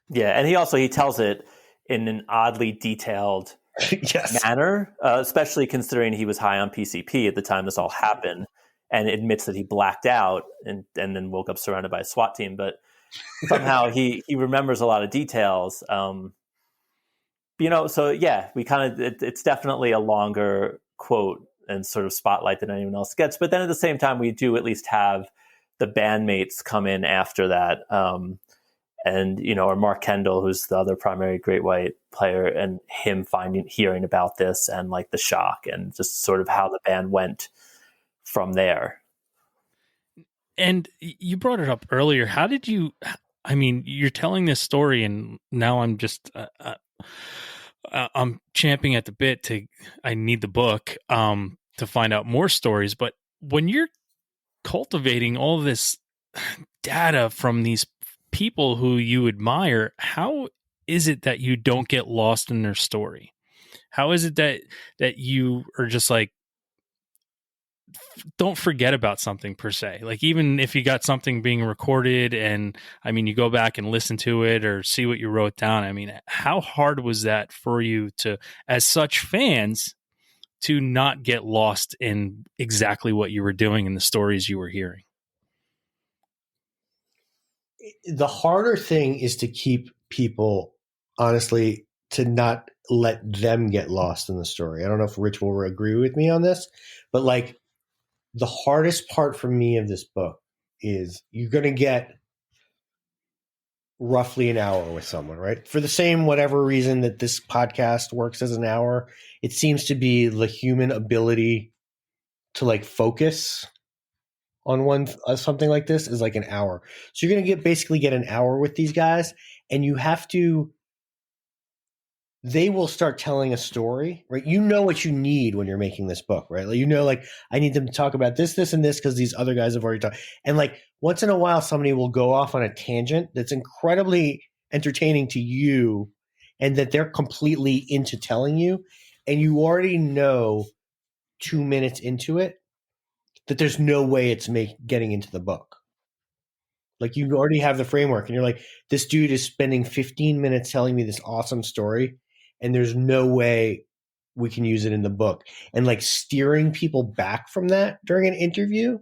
Yeah. And he tells it in an oddly detailed yes. manner, especially considering he was high on PCP at the time this all happened, and admits that he blacked out and then woke up surrounded by a SWAT team. But somehow he remembers a lot of details. So yeah, we kind of, it's definitely a longer quote and sort of spotlight than anyone else gets. But then at the same time, we do at least have the bandmates come in after that. Or Mark Kendall, who's the other primary Great White player, and him hearing about this and like the shock and just sort of how the band went from there. And you brought it up earlier. How did you, you're telling this story and now I'm just, I'm champing at the bit I need the book to find out more stories. But when you're cultivating all this data from these people who you admire, how is it that you don't get lost in their story? How is it that you are just like, don't forget about something per se? Like, even if you got something being recorded and you go back and listen to it or see what you wrote down, how hard was that for you to, as such fans, to not get lost in exactly what you were doing and the stories you were hearing? The harder thing is to keep people, honestly, to not let them get lost in the story. I don't know if Rich will agree with me on this, but like the hardest part for me of this book is you're going to get roughly an hour with someone, right? For the same whatever reason that this podcast works as an hour, it seems to be the human ability to like focus on something like this is like an hour. So you're going to basically get an hour with these guys, and you have to, they will start telling a story, right? You know what you need when you're making this book, right? Like, I need them to talk about this, this, and this because these other guys have already talked. And like once in a while, somebody will go off on a tangent that's incredibly entertaining to you and that they're completely into telling you. and you already know 2 minutes into it that there's no way it's getting into the book. Like you already have the framework and you're like, this dude is spending 15 minutes telling me this awesome story and there's no way we can use it in the book. And like steering people back from that during an interview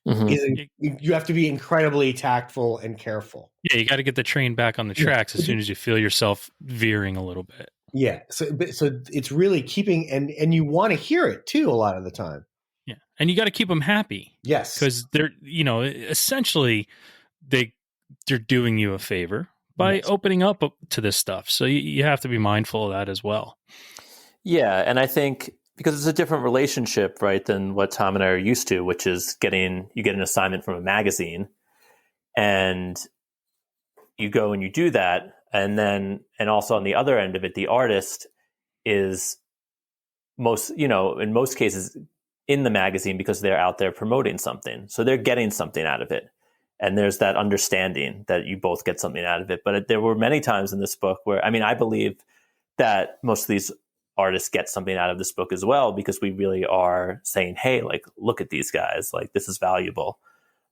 you have to be incredibly tactful and careful. Yeah, you got to get the train back on the tracks as soon as you feel yourself veering a little bit. Yeah, so it's really keeping and you want to hear it too a lot of the time. Yeah, and you got to keep them happy. Yes, because they're essentially they're doing you a favor by opening up to this stuff. So you have to be mindful of that as well. Yeah, and I think because it's a different relationship, right, than what Tom and I are used to, which is you get an assignment from a magazine and you go and you do that. And also on the other end of it, the artist is in most cases in the magazine because they're out there promoting something. So they're getting something out of it. And there's that understanding that you both get something out of it. But there were many times in this book where, I believe that most of these artists get something out of this book as well, because we really are saying, hey, like, look at these guys, like this is valuable.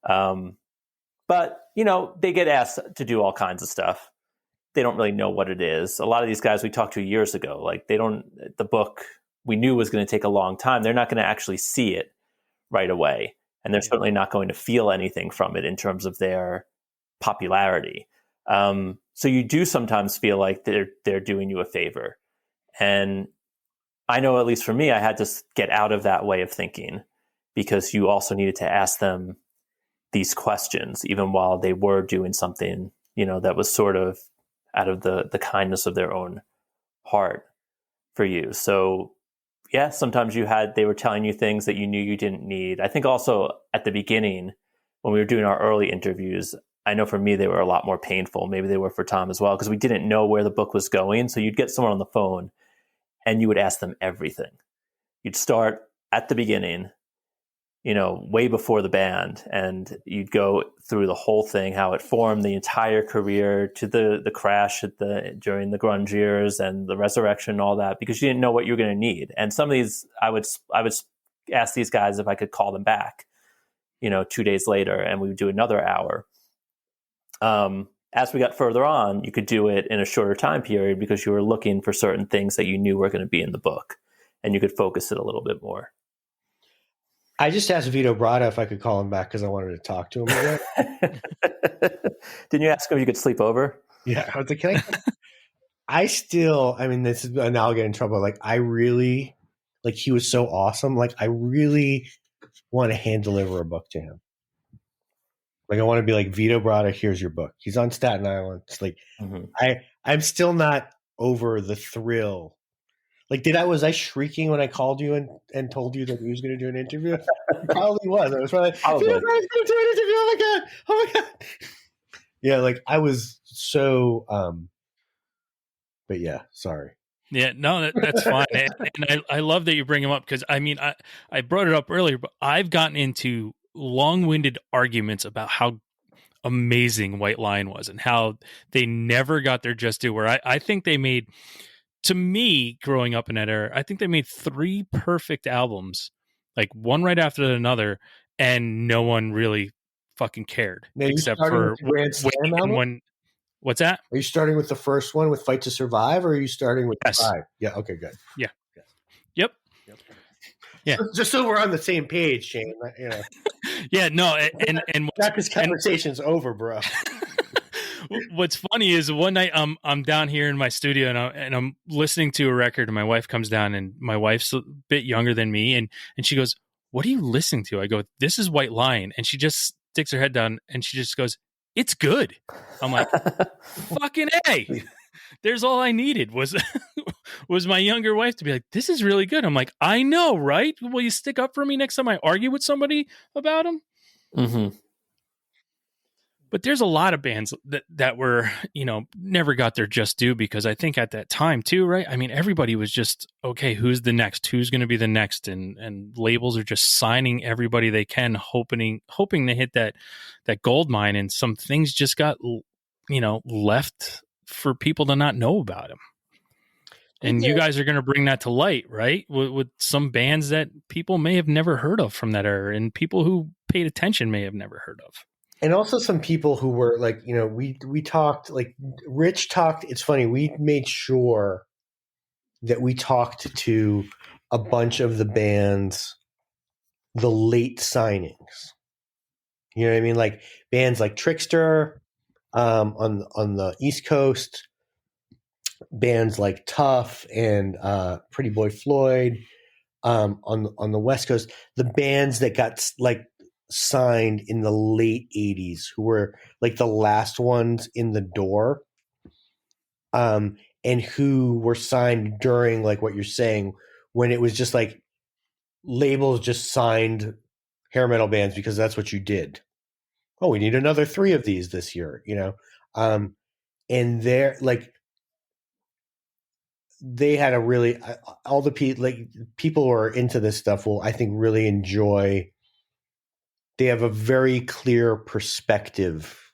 But, they get asked to do all kinds of stuff. They don't really know what it is. A lot of these guys we talked to years ago, like the book we knew was going to take a long time. They're not going to actually see it right away. And they're certainly not going to feel anything from it in terms of their popularity. So you do sometimes feel like they're doing you a favor. And I know, at least for me, I had to get out of that way of thinking, because you also needed to ask them these questions, even while they were doing something, that was sort of out of the kindness of their own heart for you. So yeah, sometimes they were telling you things that you knew you didn't need. I think also at the beginning, when we were doing our early interviews, I know for me, they were a lot more painful. Maybe they were for Tom as well, because we didn't know where the book was going. So you'd get someone on the phone and you would ask them everything. You'd start at the beginning, way before the band, and you'd go through the whole thing, how it formed, the entire career, to the crash during the grunge years and the resurrection and all that, because you didn't know what you were going to need. And some of these, I would ask these guys if I could call them back, 2 days later, and we would do another hour. As we got further on, you could do it in a shorter time period because you were looking for certain things that you knew were going to be in the book, and you could focus it a little bit more. I just asked Vito Bratta if I could call him back because I wanted to talk to him again. Didn't you ask him if you could sleep over? Yeah. I was like, can this is, now I'll get in trouble. Like, I really, like, he was so awesome. Like, I really want to hand deliver a book to him. Like, I want to be like, Vito Bratta, here's your book. He's on Staten Island. It's like, I'm still not over the thrill. Like, was I shrieking when I called you and told you that he was going to do an interview? Probably was. I was probably like, Vito Bratta's going to do an interview. Oh my God. Oh my God. Yeah. Like, I was so, but yeah, sorry. Yeah, no, that's fine. And I love that you bring him up, because I brought it up earlier, but I've gotten into long-winded arguments about how amazing White Lion was and how they never got their just due, where I think they made, to me, growing up in that era, I think they made 3 perfect albums, like one right after another, and no one really fucking cared. Now, except for when what's that? Are you starting with the first one with Fight to Survive, or are you starting with Five? Yeah, okay, good. Yeah. Yep. Yeah. Just so we're on the same page, Shane. Yeah, no, and not this conversation's over, bro. What's funny is one night I'm down here in my studio and I'm listening to a record, and my wife comes down, and my wife's a bit younger than me, and she goes, "What are you listening to?" I go, "This is White Lion," and she just sticks her head down and she just goes, "It's good." I'm like, "Fucking A." There's all I needed was my younger wife to be like, "This is really good." I'm like, "I know, right? Will you stick up for me next time I argue with somebody about them?" Mm-hmm. But there's a lot of bands that were, never got their just due, because I think at that time too, right? I mean, everybody was just, okay, who's the next? Who's going to be the next? And labels are just signing everybody they can, hoping to hit that gold mine. And some things just got, left for people to not know about them. And you guys are going to bring that to light, right? With some bands that people may have never heard of from that era, and people who paid attention may have never heard of. And also some people who were like, you know, we talked, like Rich talked. It's funny. We made sure that we talked to a bunch of the bands, the late signings. You know what I mean? Like bands like Trickster on the East Coast, bands like Tough and Pretty Boy Floyd on the West Coast. The bands that got like signed in the late 80s, who were like the last ones in the door, and who were signed during, like what you're saying, when it was just like labels just signed hair metal bands because that's what you did. Oh, we need another 3 of these this year, you know? And they're like, they had a really, all the people who are into this stuff will, I think, really enjoy. They have a very clear perspective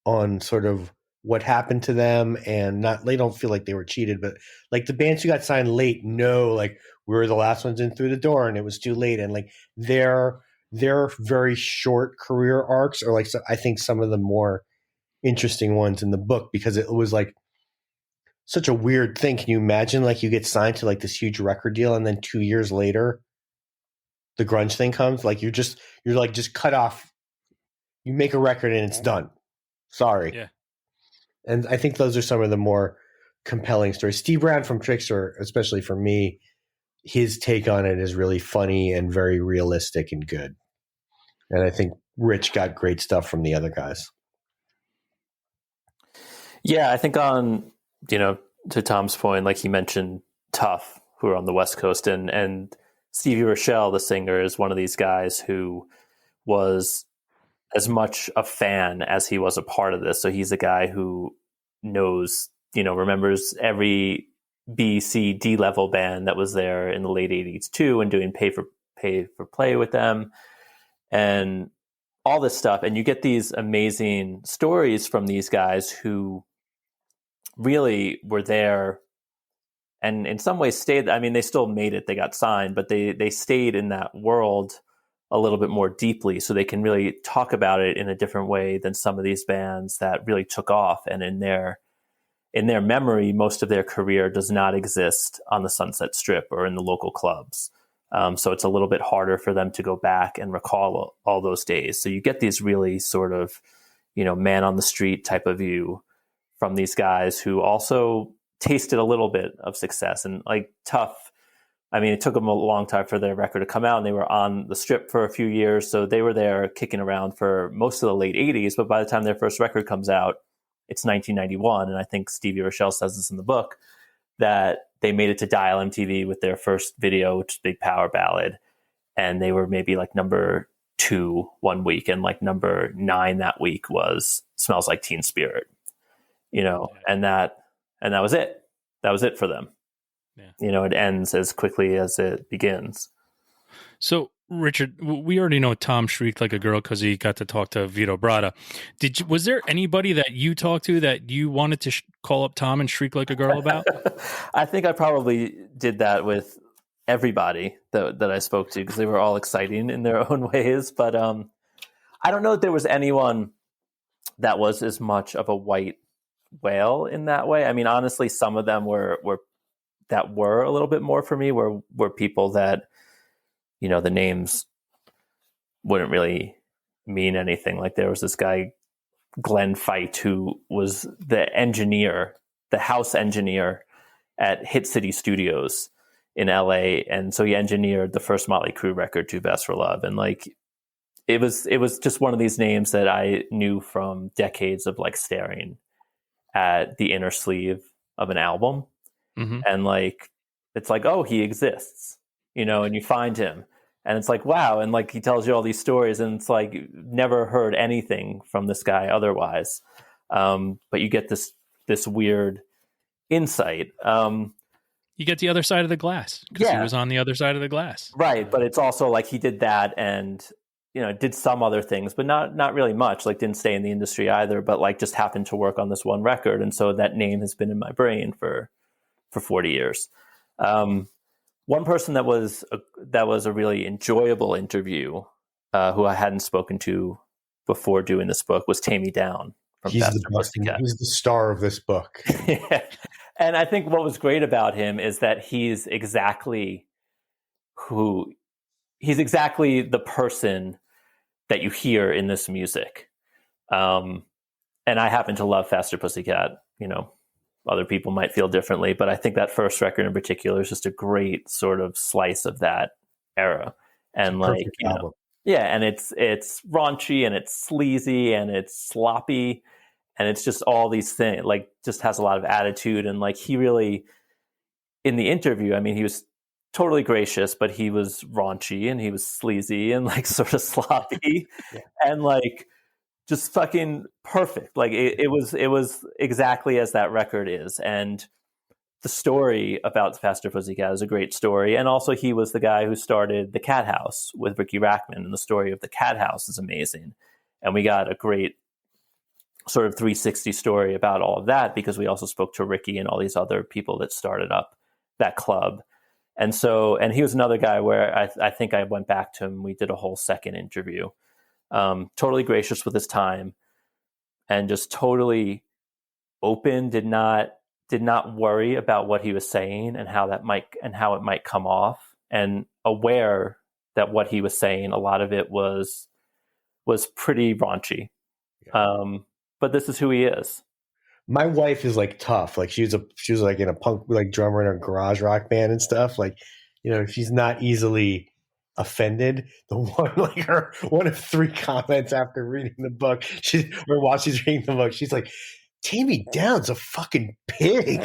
on sort of what happened to them, and they don't feel like they were cheated, but like the bands who got signed late know, like, we were the last ones in through the door and it was too late. And like their very short career arcs are like, I think some of the more interesting ones in the book, because it was like such a weird thing. Can you imagine, like, you get signed to like this huge record deal and then 2 years later the grunge thing comes? Like you're just cut off. You make a record and it's done. Sorry. Yeah. And I think those are some of the more compelling stories. Steve Brown from Trickster, especially for me, his take on it is really funny and very realistic and good. And I think Rich got great stuff from the other guys. Yeah, I think on, you know, to Tom's point, like he mentioned Tough, who are on the West Coast, and Stevie Rochelle, the singer, is one of these guys who was as much a fan as he was a part of this. So he's a guy who knows, you know, remembers every B, C, D level band that was there in the late 80s too, and doing pay for play with them and all this stuff. And you get these amazing stories from these guys who really were there and in some ways stayed. I mean, they still made it, they got signed, but they stayed in that world a little bit more deeply, so they can really talk about it in a different way than some of these bands that really took off. And in their memory, most of their career does not exist on the Sunset Strip or in the local clubs. So it's a little bit harder for them to go back and recall all those days. So you get these really sort of, you know, man on the street type of view from these guys who also tasted a little bit of success. And like Tough, I mean, it took them a long time for their record to come out, and they were on the Strip for a few years. So they were there kicking around for most of the late 80s. But by the time their first record comes out, it's 1991. And I think Stevie Rochelle says this in the book, that they made it to Dial MTV with their first video, which is Big Power Ballad. And they were maybe like number 2 one week, and like number 9 that week was Smells Like Teen Spirit, you know, and that was it. That was it for them. Yeah. You know, it ends as quickly as it begins. So, Richard, we already know Tom shrieked like a girl because he got to talk to Vito Bratta. Was there anybody that you talked to that you wanted to call up Tom and shriek like a girl about? I think I probably did that with everybody that I spoke to, because they were all exciting in their own ways. But I don't know if there was anyone that was as much of a white whale in that way. I mean, honestly, some of them were a little bit more for me, were people that, you know, the names wouldn't really mean anything. Like there was this guy, Glenn Fite, who was the house engineer at Hit City Studios in LA. And so he engineered the first Motley Crue record, Too Fast for Love. And like, it was just one of these names that I knew from decades of like staring at the inner sleeve of an album. Mm-hmm. And like, it's like, oh, he exists, you know, and you find him and it's like, wow. And like, he tells you all these stories and it's like, never heard anything from this guy otherwise. But you get this weird insight. You get the other side of the glass because he was on the other side of the glass. Right. But it's also like he did that and, you know, did some other things, but not really much, like didn't stay in the industry either, but like just happened to work on this one record. And so that name has been in my brain for for 40 years. One person that was a really enjoyable interview, who I hadn't spoken to before doing this book, was Tammy Down from He's Faster Pussycat. He's the star of this book. Yeah. And I think what was great about him is that he's exactly the person that you hear in this music. And I happen to love Faster Pussycat. Other people might feel differently, but I think that first record in particular is just a great sort of slice of that era. And and it's raunchy and it's sleazy and it's sloppy and it's just all these things, like, just has a lot of attitude. And like, he really, in the interview, I mean, he was totally gracious, but he was raunchy and he was sleazy and like sort of sloppy and like just fucking perfect. Like it was exactly as that record is. And the story about Faster Pussycat is a great story. And also he was the guy who started the Cat House with Ricky Rackman. And the story of the Cat House is amazing. And we got a great sort of 360 story about all of that, because we also spoke to Ricky and all these other people that started up that club. And he was another guy where I think I went back to him. We did a whole second interview. Totally gracious with his time and just totally open, did not worry about what he was saying and how it might come off, and aware that what he was saying, a lot of it was pretty raunchy. Yeah. But this is who he is. My wife is like tough. Like she was like in a punk, like drummer in a garage rock band and stuff. Like, she's not easily offended. The one of 3 comments after reading the book, while she's reading the book, she's like, Tammy Down's a fucking pig.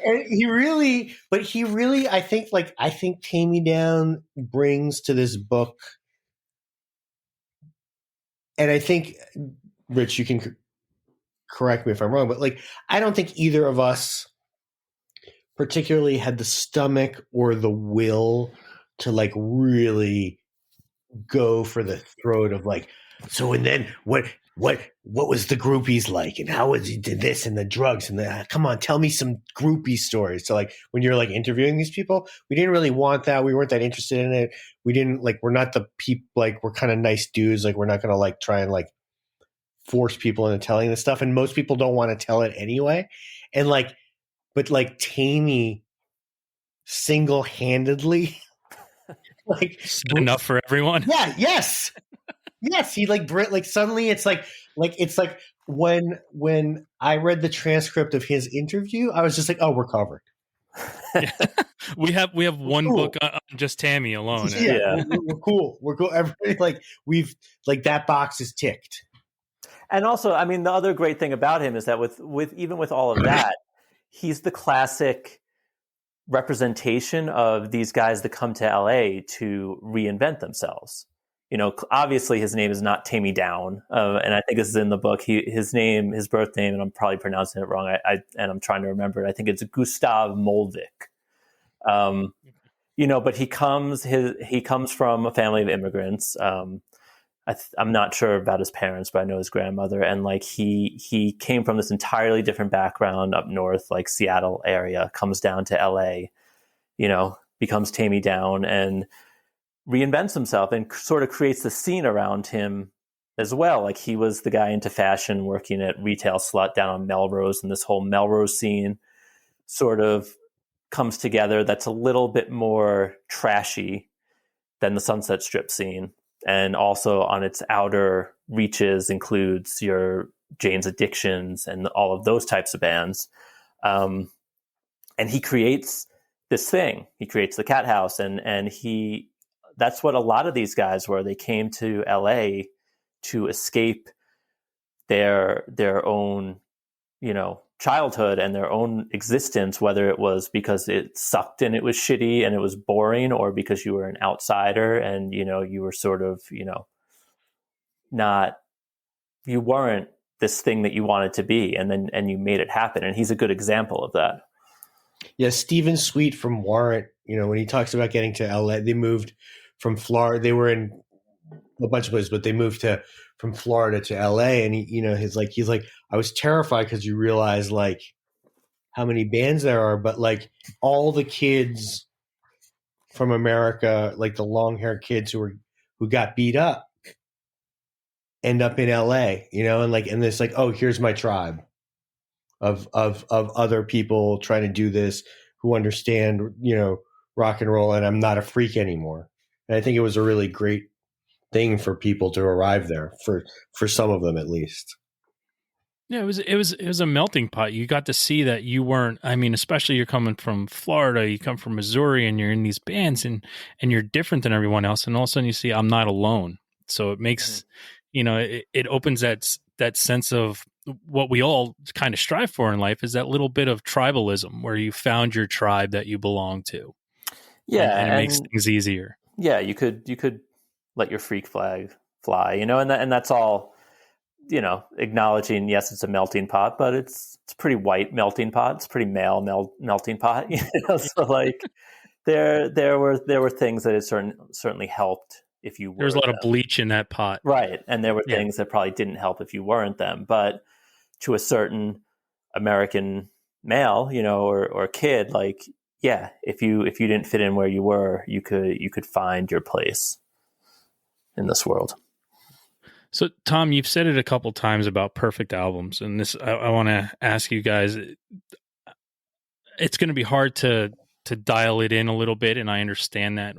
And he really, I think Tammy Down brings to this book, and I think, Rich, you can correct me if I'm wrong, but like, I don't think either of us particularly had the stomach or the will to like really go for the throat of like, so, and then what was the groupies like, and how was he did this and the drugs and the, come on, tell me some groupie stories. So like, when you're like interviewing these people, we didn't really want that. We weren't that interested in it. We didn't like, we're not the people, like, we're kind of nice dudes. Like, we're not going to like try and like force people into telling this stuff. And most people don't want to tell it anyway. And like, but like Tammy single-handedly, like enough for everyone. Yeah. Yes. He like suddenly it's like when I read the transcript of his interview, I was just like, oh, we're covered. Yeah. We have one book on just Tammy alone. Yeah. We're cool. Everybody we've that box is ticked. And also, I mean, the other great thing about him is that with even with all of that, he's the classic representation of these guys that come to LA to reinvent themselves. Obviously his name is not Tammy Down, and I think this is in the book. His birth name, and I'm probably pronouncing it wrong. I'm trying to remember it. I think it's Gustav Moldvik. But he comes from a family of immigrants. I'm not sure about his parents, but I know his grandmother, and like he came from this entirely different background up north, like Seattle area, comes down to LA, becomes Tammy Down and reinvents himself and sort of creates the scene around him as well. Like, he was the guy into fashion, working at Retail Slut down on Melrose, and this whole Melrose scene sort of comes together. That's a little bit more trashy than the Sunset Strip scene. And also on its outer reaches includes your Jane's Addictions and all of those types of bands. And he creates this thing. He creates the Cat House, and that's what a lot of these guys were. They came to LA to escape their own, childhood and their own existence, whether it was because it sucked and it was shitty and it was boring, or because you were an outsider and, you were sort of, you weren't this thing that you wanted to be, and you made it happen. And he's a good example of that. Yeah. Stephen Sweet from Warrant, when he talks about getting to LA, they moved from Florida. They were in a bunch of places, but they moved to from Florida to LA, and he's like, I was terrified because you realize like how many bands there are, but like all the kids from America, like the long haired kids who got beat up, end up in LA, and it's like, oh, here's my tribe of other people trying to do this who understand, rock and roll, and I'm not a freak anymore. And I think it was a really great thing for people to arrive there, for some of them at least. Yeah, it was a melting pot. You got to see that you weren't. I mean, especially you're coming from Florida, you come from Missouri, and you're in these bands, and you're different than everyone else. And all of a sudden, you see, I'm not alone. So it makes, it opens that sense of what we all kind of strive for in life, is that little bit of tribalism where you found your tribe that you belong to. Yeah, and it makes things easier. Yeah, you could let your freak flag fly, and that's all. Acknowledging, yes, it's a melting pot, but it's a pretty white melting pot. It's a pretty male melting pot. So like there were things that it certainly helped if you were. There's a lot of bleach in that pot, right? And there were things that probably didn't help if you weren't them. But to a certain American male, or kid, like, yeah, if you didn't fit in where you were, you could find your place in this world. So, Tom, you've said it a couple times about perfect albums, and this I want to ask you guys. It's going to be hard to dial it in a little bit, and I understand that.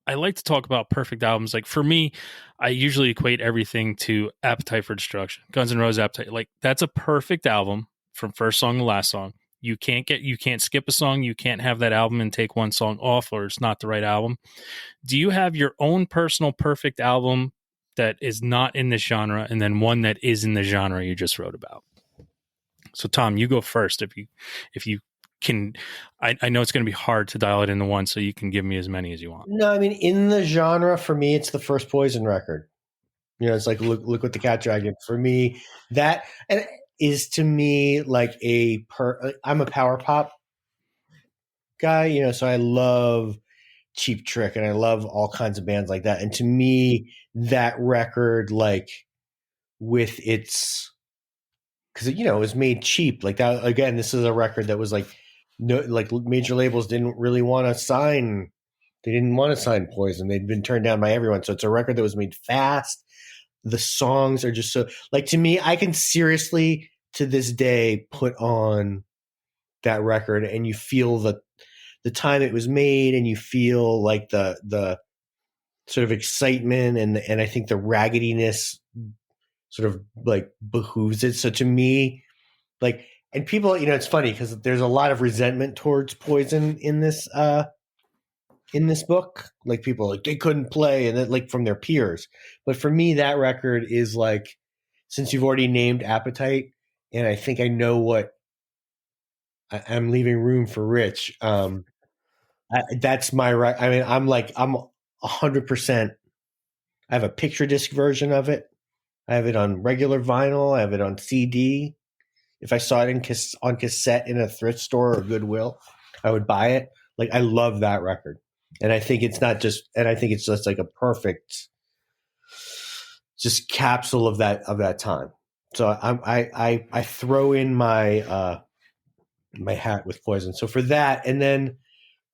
I like to talk about perfect albums. Like for me, I usually equate everything to Appetite for Destruction, Guns N' Roses' Appetite. Like that's a perfect album from first song to last song. You can't skip a song. You can't have that album and take one song off, or it's not the right album. Do you have your own personal perfect album that is not in this genre, and then one that is in the genre you just wrote about? So Tom, you go first if you can. I know it's going to be hard to dial it into one, so you can give me as many as you want. No, I mean, in the genre, for me, it's the first Poison record. It's like look what the cat dragged. For me, that and is to me like I'm a power pop guy, so I love Cheap Trick and I love all kinds of bands like that. And to me, that record, like with its, because it was made cheap like that. Again, this is a record that was like no, like major labels didn't really want to sign. They didn't want to sign Poison. They'd been turned down by everyone. So it's a record that was made fast. The songs are just so, like, to me, I can seriously to this day put on that record and you feel the time it was made, and you feel like the sort of excitement and I think the raggediness sort of like behooves it. So to me, like, and people, it's funny because there's a lot of resentment towards Poison in this book. Like people like they couldn't play, and then like from their peers. But for me, that record is like, since you've already named Appetite, and I think I know what I'm leaving room for Rich. That's my right. I mean, I'm 100%. I have a picture disc version of it. I have it on regular vinyl. I have it on CD. If I saw it on cassette in a thrift store or Goodwill, I would buy it. Like, I love that record. And I think it's just like a perfect just capsule of that time. So I throw in my my hat with Poison. So for that, and then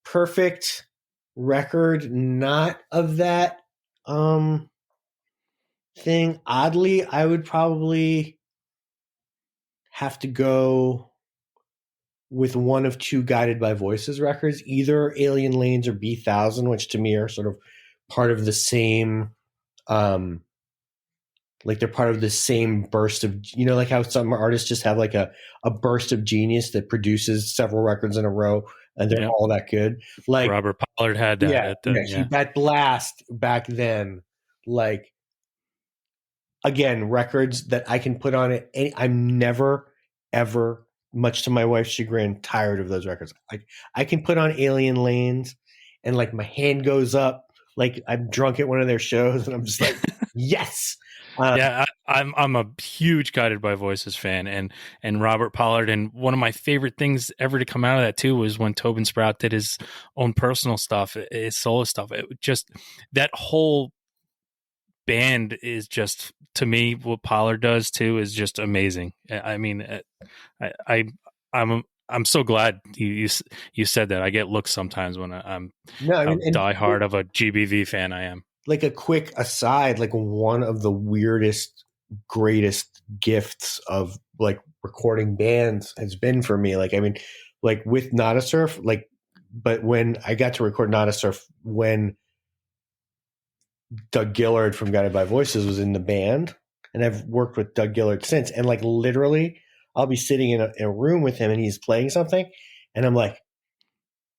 perfect record, not of that thing. Oddly, I would probably have to go with one of two Guided by Voices records, either Alien Lanes or B1000, which to me are sort of part of the same, like they're part of the same burst of, like how some artists just have like a burst of genius that produces several records in a row and they're all that good. Like Robert Pollard had that. That blast back then, like, again, records that I can put on it. I'm never, ever, much to my wife's chagrin, tired of those records. Like, I can put on Alien Lanes and like my hand goes up like I'm drunk at one of their shows and I'm just like, yes. I'm a huge Guided by Voices fan, and Robert Pollard, and one of my favorite things ever to come out of that too was when Tobin Sprout did his own personal stuff, his solo stuff. It just, that whole band is just, to me, what Pollard does too is just amazing. I mean, I'm so glad you said that. I get looks sometimes when I'm how diehard of a GBV fan I am. Like a quick aside, like one of the weirdest, greatest gifts of like recording bands has been for me. Like, I mean, like with Not a Surf, like, but when I got to record Not a Surf, when Doug Gillard from Guided by Voices was in the band, and I've worked with Doug Gillard since, and like literally I'll be sitting in a room with him and he's playing something and I'm like,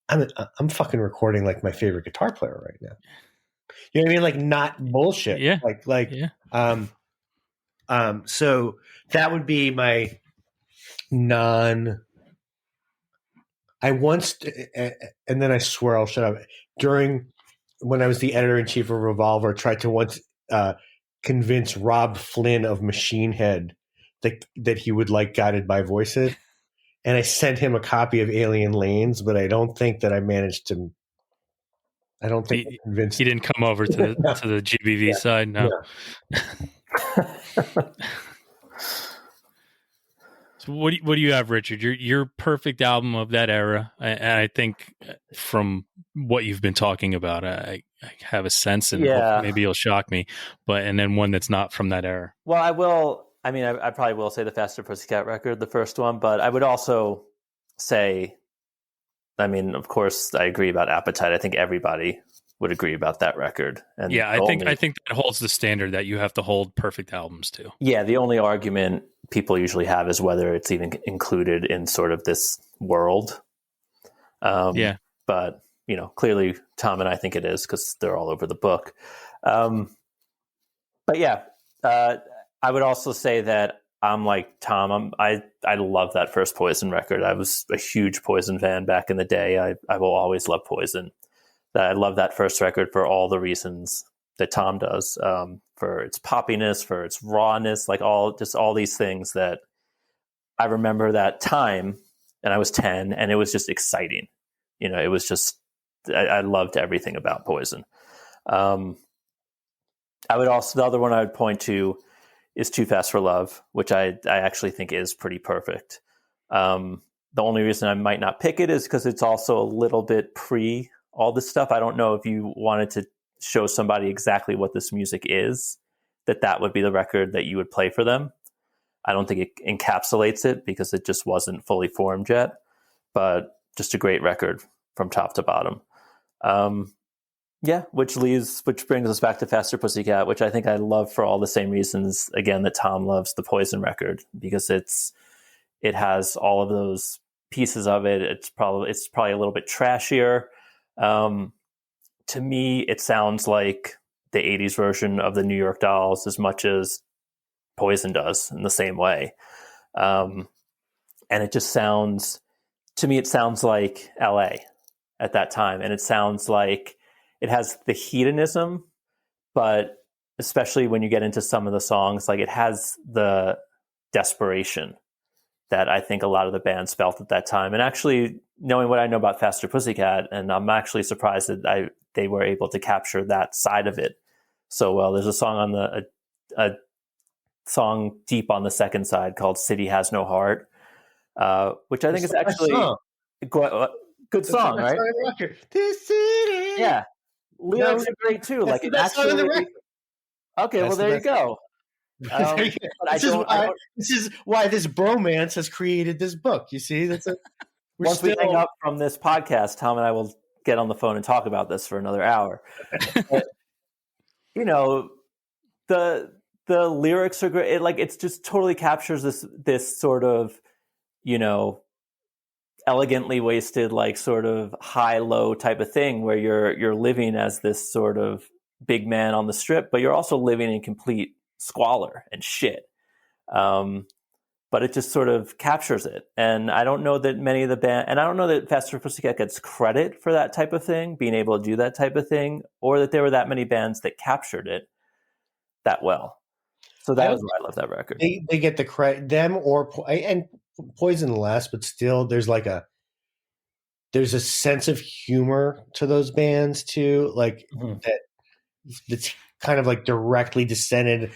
I'm fucking recording like my favorite guitar player right now. You know what I mean? Like not bullshit. Yeah. Yeah. So that would be my I once, and then I swear I'll shut up. When I was the editor-in-chief of Revolver, tried to once convince Rob Flynn of Machine Head that he would like Guided by Voices. And I sent him a copy of Alien Lanes, but I don't think that I managed to. I don't think I convinced he didn't come over to the GBV side. No. So what do you have, Richard? Your perfect album of that era, and I think from what you've been talking about, I have a sense, and maybe you'll shock me, and then one that's not from that era. Well, I will. I mean, I probably will say the Faster Pussycat record, the first one, but I would also say, I mean, of course, I agree about Appetite. I think everybody would agree about that record. And I think that holds the standard that you have to hold perfect albums to. Yeah, the only argument people usually have is whether it's even included in sort of this world. But you know, clearly Tom and I think it is because they're all over the book. But yeah, I would also say that I'm like Tom. I love that first Poison record. I was a huge Poison fan back in the day. I will always love Poison. I love that first record for all the reasons that Tom does, for its poppiness, for its rawness, like all these things that I remember that time, and I was 10, and it was just exciting. You know, it was just, I loved everything about Poison. I would also, the other one I would point to is Too Fast for Love, which I actually think is pretty perfect. The only reason I might not pick it is because it's also a little bit pre all this stuff. I don't know if you wanted to show somebody exactly what this music is, that would be the record that you would play for them. I don't think it encapsulates it because it just wasn't fully formed yet, but just a great record from top to bottom. Which brings us back to Faster Pussycat, which I think I love for all the same reasons, again, that Tom loves the Poison record, because it has all of those pieces of it. It's probably a little bit trashier. To me, it sounds like the 80s version of the New York Dolls as much as Poison does in the same way. And it just sounds like LA at that time. And it sounds like it has the hedonism, but especially when you get into some of the songs, like it has the desperation that I think a lot of the bands felt at that time. And actually, knowing what I know about Faster Pussycat, and I'm actually surprised that they were able to capture that side of it so well. There's a song on a song deep on the second side called "City Has No Heart," which I think is actually a good song, right? This city, yeah, lyrics are great too. Like it actually. Okay, well there you go. This is why this bromance has created this book. You see, once we hang up from this podcast, Tom and I will get on the phone and talk about this for another hour. But, you know, the lyrics are great. It's just totally captures this sort of, you know, elegantly wasted, like sort of high-low type of thing where you're living as this sort of big man on the strip, but you're also living in complete squalor and shit. But it just sort of captures it. And I don't know that many of the band, and I don't know that Faster Pussycat gets credit for that type of thing, being able to do that type of thing, or that there were that many bands that captured it that well. So that was why I love that record. They get the credit, them and Poison less, but still there's a sense of humor to those bands too. Like that's kind of like directly descended,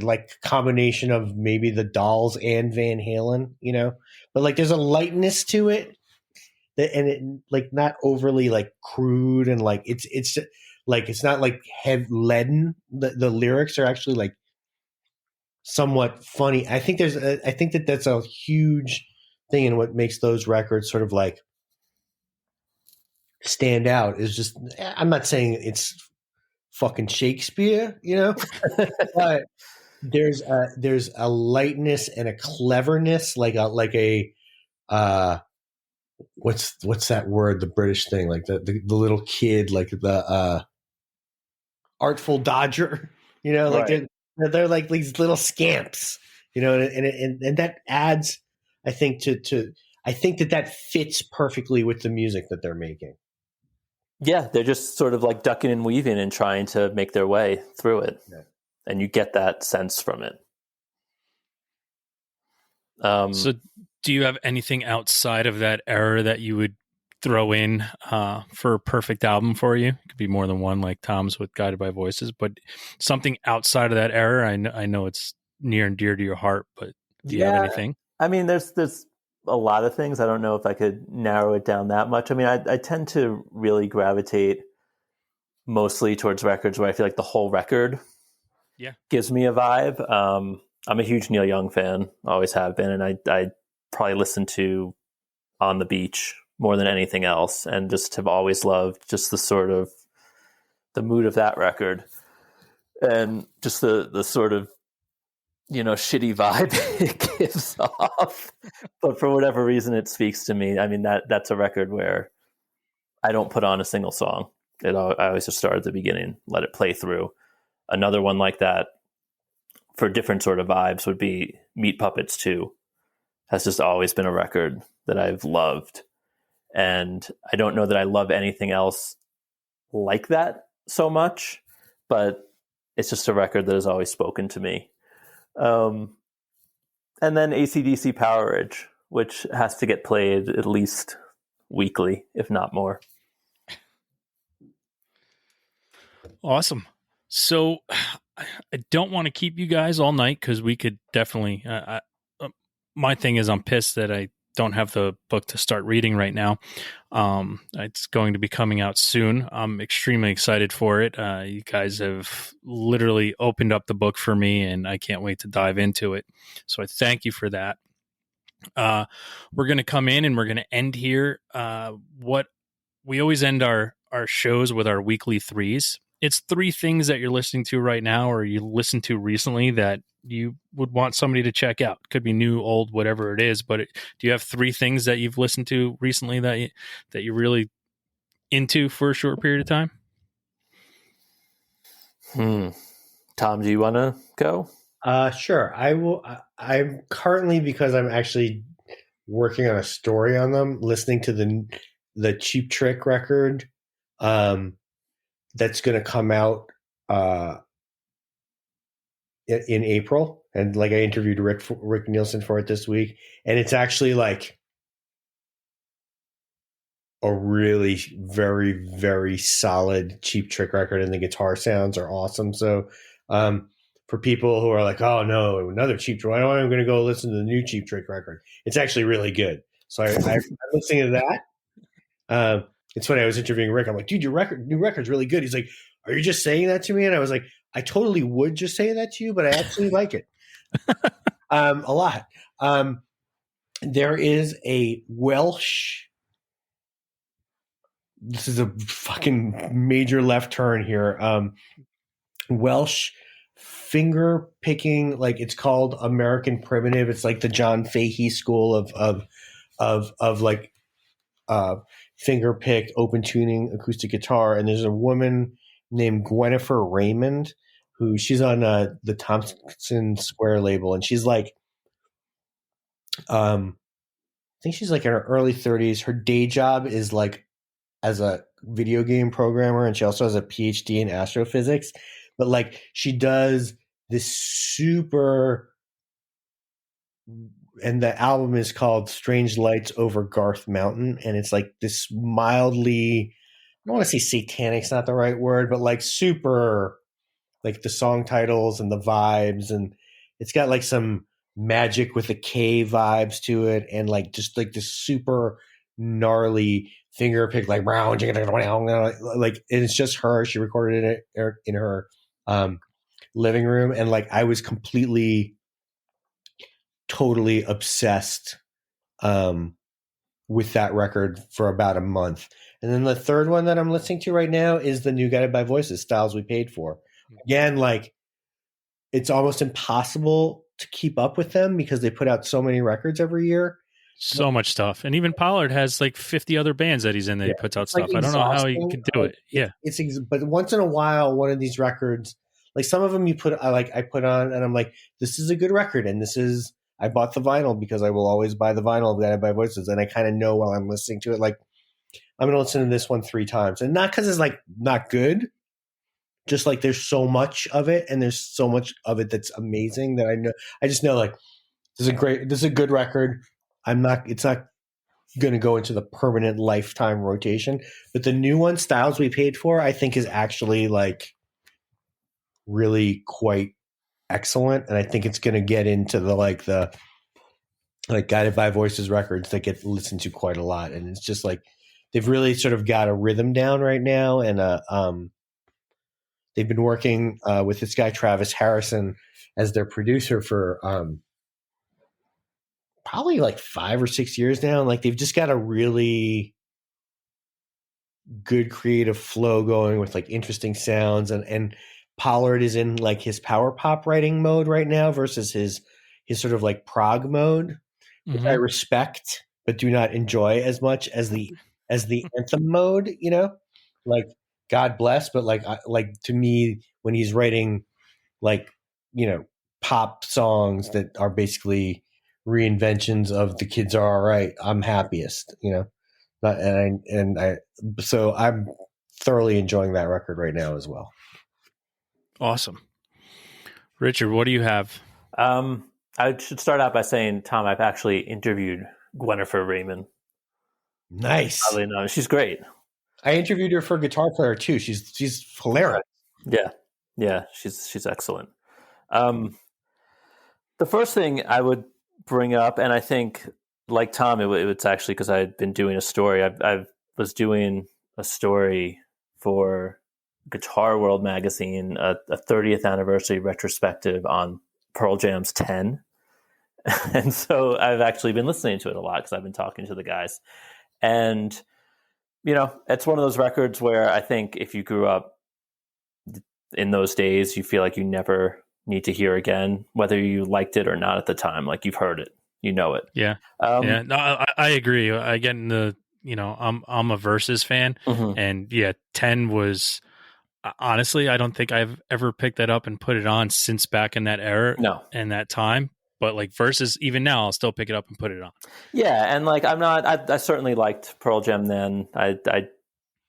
like combination of maybe the Dolls and Van Halen, but like there's a lightness to it and it like not overly like crude and like it's like it's not like heavy leaden. The lyrics are actually like somewhat funny. I think that's a huge thing, and what makes those records sort of like stand out is just, I'm not saying it's fucking Shakespeare, but there's a lightness and a cleverness, like a what's that word, the British thing, like the little kid, like the artful dodger, like Right. they're like these little scamps, and that adds, I think, I think that fits perfectly with the music that they're making. Yeah, they're just sort of like ducking and weaving and trying to make their way through it. Yeah. And you get that sense from it. So do you have anything outside of that era that you would throw in for a perfect album for you? It could be more than one, like Tom's with Guided by Voices, but something outside of that era. I know it's near and dear to your heart, but do you have anything? I mean, there's a lot of things. I don't know if I could narrow it down that much. I mean, I tend to really gravitate mostly towards records where I feel like the whole record gives me a vibe. I'm a huge Neil Young fan, always have been, and I probably listen to On the Beach more than anything else, and just have always loved just the sort of the mood of that record, and just the sort of shitty vibe it gives off. But for whatever reason, it speaks to me. I mean, that's a record where I don't put on a single song. I always just start at the beginning, let it play through. Another one like that for different sort of vibes would be Meat Puppets 2. Has just always been a record that I've loved. And I don't know that I love anything else like that so much, but it's just a record that has always spoken to me. And then AC/DC Power Ridge, which has to get played at least weekly, if not more. Awesome. So I don't want to keep you guys all night because we could definitely. My thing is, I'm pissed that I don't have the book to start reading right now. It's going to be coming out soon. I'm extremely excited for it. You guys have literally opened up the book for me, and I can't wait to dive into it. So I thank you for that. We're going to come in and we're going to end here. What we always end our shows with our weekly threes. It's 3 things that you're listening to right now or you listened to recently that you would want somebody to check out. Could be new, old, whatever it is. But do you have 3 things that you've listened to recently that you're really into for a short period of time? Tom, do you want to go? Sure. I will. I'm currently, because I'm actually working on a story on them, listening to the Cheap Trick record. That's going to come out in April, and like I interviewed Rick Nielsen for it this week, and it's actually like a really very, very solid Cheap Trick record, and the guitar sounds are awesome. So for people who are like, oh no, another Cheap Trick, I'm going to go listen to the new Cheap Trick record, it's actually really good. So I'm listening to that. It's funny, I was interviewing Rick. I'm like, dude, your new record's really good. He's like, are you just saying that to me? And I was like, I totally would just say that to you, but I actually like it a lot. There is a Welsh. This is a fucking major left turn here. Welsh finger picking, like it's called American Primitive. It's like the John Fahey school of like finger picked, open tuning acoustic guitar. And there's a woman named Gwennifer Raymond she's on the Thompson Square label, and she's like, I think she's like in her early 30s. Her day job is like as a video game programmer, and she also has a PhD in astrophysics. But like she does this super, and the album is called Strange Lights Over Garth Mountain, and it's like this mildly, I don't want to say satanic's not the right word, but like super like the song titles and the vibes, and it's got like some Magic with a K vibes to it, and like just like this super gnarly finger pick, like like, and it's just her. She recorded it in her living room, and like I was completely, totally obsessed with that record for about a month. And then the third one that I'm listening to right now is the new Guided by Voices, Styles We Paid For. Again, like it's almost impossible to keep up with them because they put out so many records every year. So much stuff. And even Pollard has like 50 other bands that he's in that he puts out stuff. Like I don't know how he can do it. Yeah. But once in a while, one of these records, like some of them I put on and I'm like, this is a good record. And I bought the vinyl because I will always buy the vinyl of Guided by Voices. And I kind of know while I'm listening to it, like I'm going to listen to this one 3 times, and not because it's like not good. Just like there's so much of it, and there's so much of it that's amazing that I just know like this is a good record. It's not going to go into the permanent lifetime rotation, but the new one, Styles We Paid For, I think is actually like really quite excellent. And I think it's going to get into the Guided by Voices records that get listened to quite a lot. And it's just like, they've really sort of got a rhythm down right now. And, they've been working with this guy, Travis Harrison, as their producer for probably like 5 or 6 years now. And like they've just got a really good creative flow going with like interesting sounds. And Pollard is in like his power pop writing mode right now versus his sort of like prog mode, which I respect but do not enjoy as much as the anthem mode, you know? Like God bless, but like to me, when he's writing like, you know, pop songs that are basically reinventions of The Kids Are All Right, I'm happiest, you know. So I'm thoroughly enjoying that record right now as well. Awesome. Richard, what do you have? I should start out by saying, Tom, I've actually interviewed Gwennifer Raymond. Nice. Probably know. She's great. I interviewed her for Guitar Player too. She's hilarious. Yeah, she's excellent. The first thing I would bring up, and I think like Tom, it's actually because I had been doing a story. I was doing a story for Guitar World magazine, a 30th anniversary retrospective on Pearl Jam's 10. And so I've actually been listening to it a lot because I've been talking to the guys. And, you know, it's one of those records where I think if you grew up in those days, you feel like you never need to hear again, whether you liked it or not at the time. Like you've heard it, you know it. Yeah. Yeah. No, I agree. I get in the, you know, I'm a Versus fan, and yeah, 10 was honestly, I don't think I've ever picked that up and put it on since back in that era and that time. But like Versus, even now, I'll still pick it up and put it on. Yeah, and like I certainly liked Pearl Jam then. I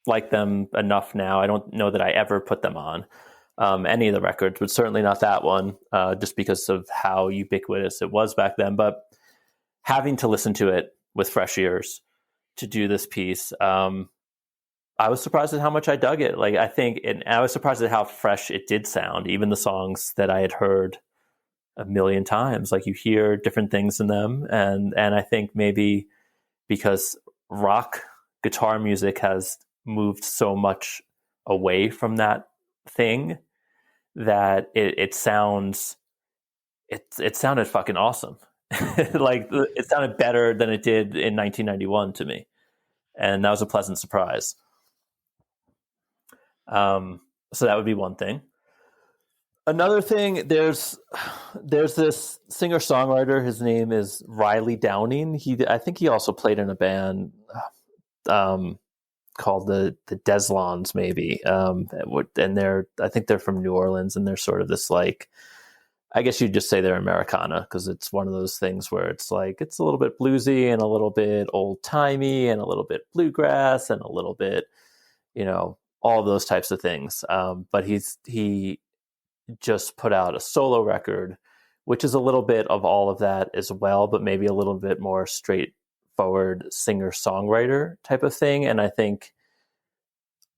like them enough now. I don't know that I ever put them on any of the records, but certainly not that one, just because of how ubiquitous it was back then. But having to listen to it with fresh ears to do this piece, I was surprised at how much I dug it. Like I was surprised at how fresh it did sound, even the songs that I had heard a million times. Like you hear different things in them, and I think maybe because rock guitar music has moved so much away from that thing that it sounded fucking awesome. Like it sounded better than it did in 1991 to me, and that was a pleasant surprise. So that would be one thing. Another thing, there's this singer-songwriter. His name is Riley Downing. I think he also played in a band called the Deslons, maybe. And I think they're from New Orleans, and they're sort of this like, I guess you'd just say they're Americana, because it's one of those things where it's like it's a little bit bluesy and a little bit old-timey and a little bit bluegrass and a little bit, you know, all of those types of things. But he just put out a solo record, which is a little bit of all of that as well, but maybe a little bit more straightforward singer-songwriter type of thing. And I think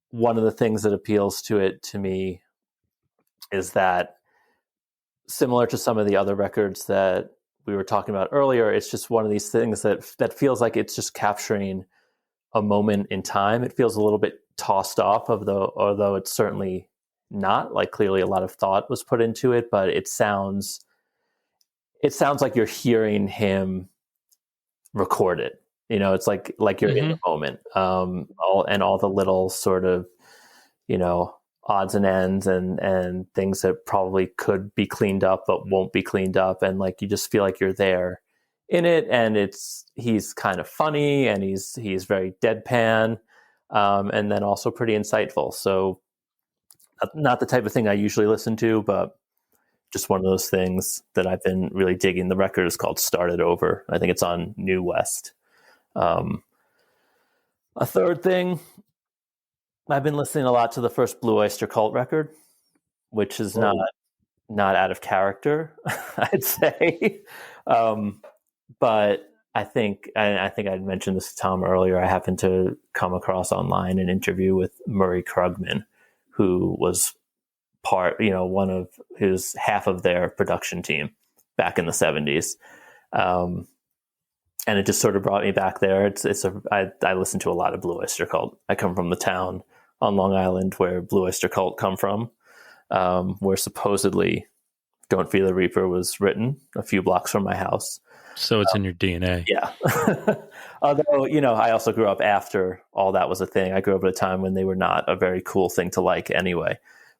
one of the things that appeals to it to me is that similar to some of the other records that we were talking about earlier, it's just one of these things that feels like it's just capturing a moment in time. It feels a little bit tossed off, although it's certainly not. Like, clearly a lot of thought was put into it, but it sounds like you're hearing him record it. It's like you're in the moment. All the little sort of, odds and ends and things that probably could be cleaned up but won't be cleaned up, and like you just feel like you're there in it. And he's kind of funny, and he's very deadpan, and then also pretty insightful. So not the type of thing I usually listen to, but just one of those things that I've been really digging. The record is called Started Over. I think it's on New West. A third thing, I've been listening a lot to the first Blue Oyster Cult record, which is not out of character, I'd say. But I think I'd mentioned this to Tom earlier. I happened to come across online an interview with Murray Krugman, who was one of his half of their production team back in the 70s. And it just sort of brought me back there. I listen to a lot of Blue Oyster Cult. I come from the town on Long Island where Blue Oyster Cult come from, where supposedly Don't Fear the Reaper was written, a few blocks from my house. So it's in your DNA. Yeah. Although, I also grew up after all that was a thing. I grew up at a time when they were not a very cool thing to like anyway.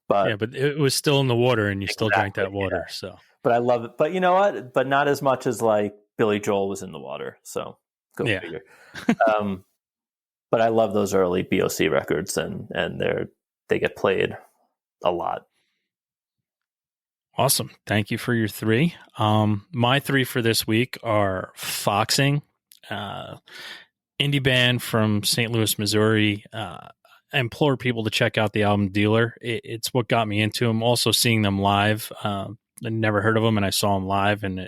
But it was still in the water, and you still drank that water. Yeah. So, but I love it. But you know what? But not as much as like Billy Joel was in the water. So go figure. But I love those early BOC records, and they get played a lot. Awesome. Thank you for your three. My three for this week are Foxing, indie band from St. Louis, Missouri. I implore people to check out the album Dealer. It's what got me into them. Also seeing them live. I never heard of them, and I saw them live, and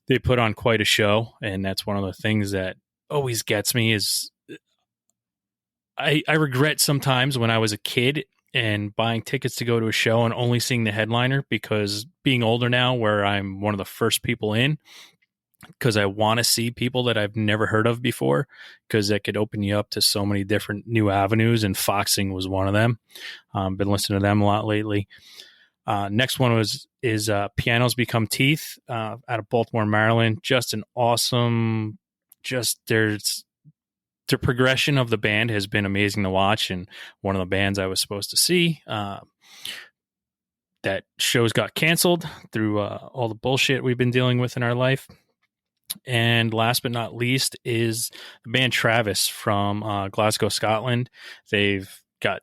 they put on quite a show. And that's one of the things that always gets me is I regret sometimes when I was a kid and buying tickets to go to a show and only seeing the headliner, because being older now where I'm one of the first people in, because I want to see people that I've never heard of before, because that could open you up to so many different new avenues, and Foxing was one of them. Been listening to them a lot lately. Next one is Pianos Become Teeth out of Baltimore, Maryland. Just an awesome, the progression of the band has been amazing to watch, and one of the bands I was supposed to see. That shows got canceled through all the bullshit we've been dealing with in our life. And last but not least is the band Travis from Glasgow, Scotland. They've got,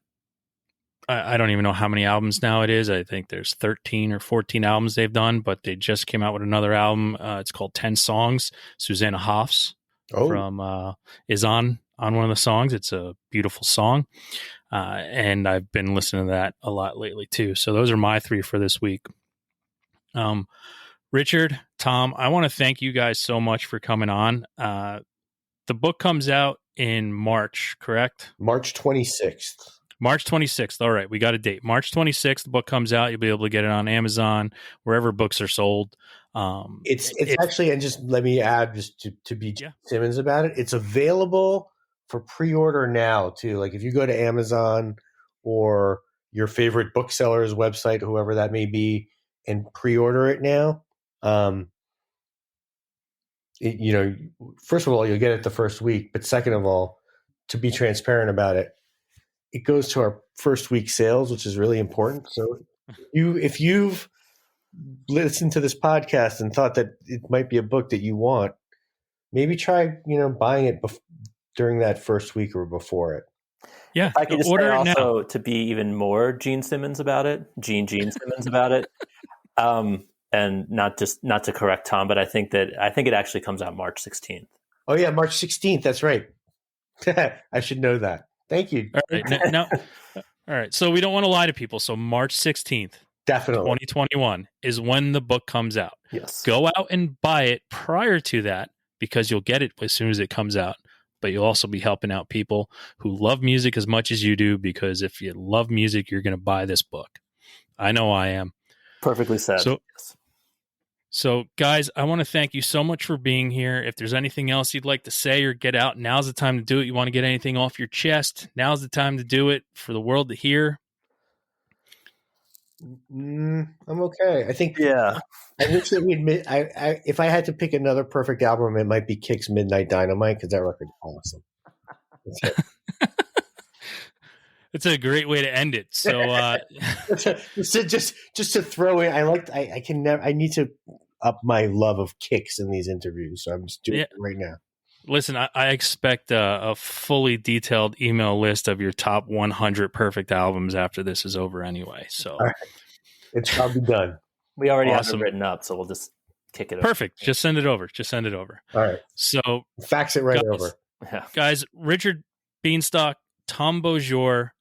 I don't even know how many albums now it is. I think there's 13 or 14 albums they've done, but they just came out with another album. It's called 10 Songs. Susanna Hoffs from is on one of the songs. It's a beautiful song. And I've been listening to that a lot lately too. So those are my three for this week. Richard, Tom, I want to thank you guys so much for coming on. The book comes out in March, correct? March 26th. March 26th. All right. We got a date. March 26th, the book comes out. You'll be able to get it on Amazon, wherever books are sold. It's actually, and just let me add, just to be Simmons about it, it's available for pre-order now too. Like if you go to Amazon or your favorite bookseller's website, whoever that may be, and pre-order it now. First of all, you'll get it the first week, but second of all, to be transparent about it, it goes to our first week sales, which is really important. So if you've listened to this podcast and thought that it might be a book that you want, maybe try, buying it during that first week or before it. Yeah. If I could just order say also to be even more Gene Simmons about it, Gene Simmons about it. And not to correct Tom, but I think it actually comes out March 16th. Oh yeah, March 16th. That's right. I should know that. Thank you. All right. All right. So we don't want to lie to people. So March 16th, definitely 2021 is when the book comes out. Yes. Go out and buy it prior to that, because you'll get it as soon as it comes out. But you'll also be helping out people who love music as much as you do, because if you love music, you're going to buy this book. I know I am. Perfectly said. So, Yes. So, guys, I want to thank you so much for being here. If there's anything else you'd like to say or get out, now's the time to do it. You want to get anything off your chest, now's the time to do it for the world to hear. I'm okay. I think. Yeah. I wish that we'd. If I had to pick another perfect album, it might be Kick's "Midnight Dynamite" because that record's awesome. That's it. It's a great way to end it. So, just to throw in, I need to up my love of Kicks in these interviews, so I'm just doing it right now. Listen, I expect a fully detailed email list of your top 100 perfect albums after this is over anyway. So right. It's probably done. We already have it written up, so we'll just kick it over. Perfect. Just send it over. All right. So fax it right over. Yeah. Guys, Richard Bienstock, Tom Beaujour,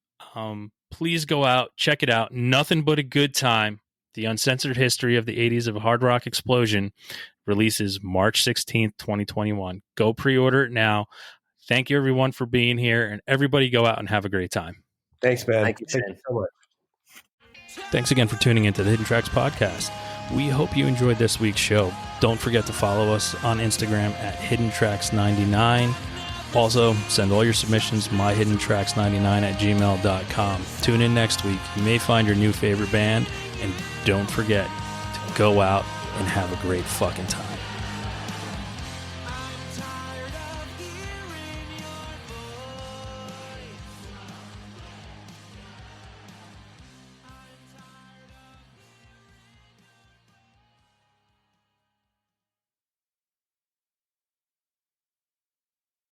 please go out, check it out. Nothing but a good time. The Uncensored History of the 80s of Hard Rock Explosion releases March 16th, 2021. Go pre-order it now. Thank you, everyone, for being here, and everybody go out and have a great time. Thanks, man. Thank you so much. Thanks again for tuning into the Hidden Tracks podcast. We hope you enjoyed this week's show. Don't forget to follow us on Instagram at HiddenTracks99. Also, send all your submissions myhiddentracks99@gmail.com. Tune in next week. You may find your new favorite band, and don't forget to go out and have a great fucking time.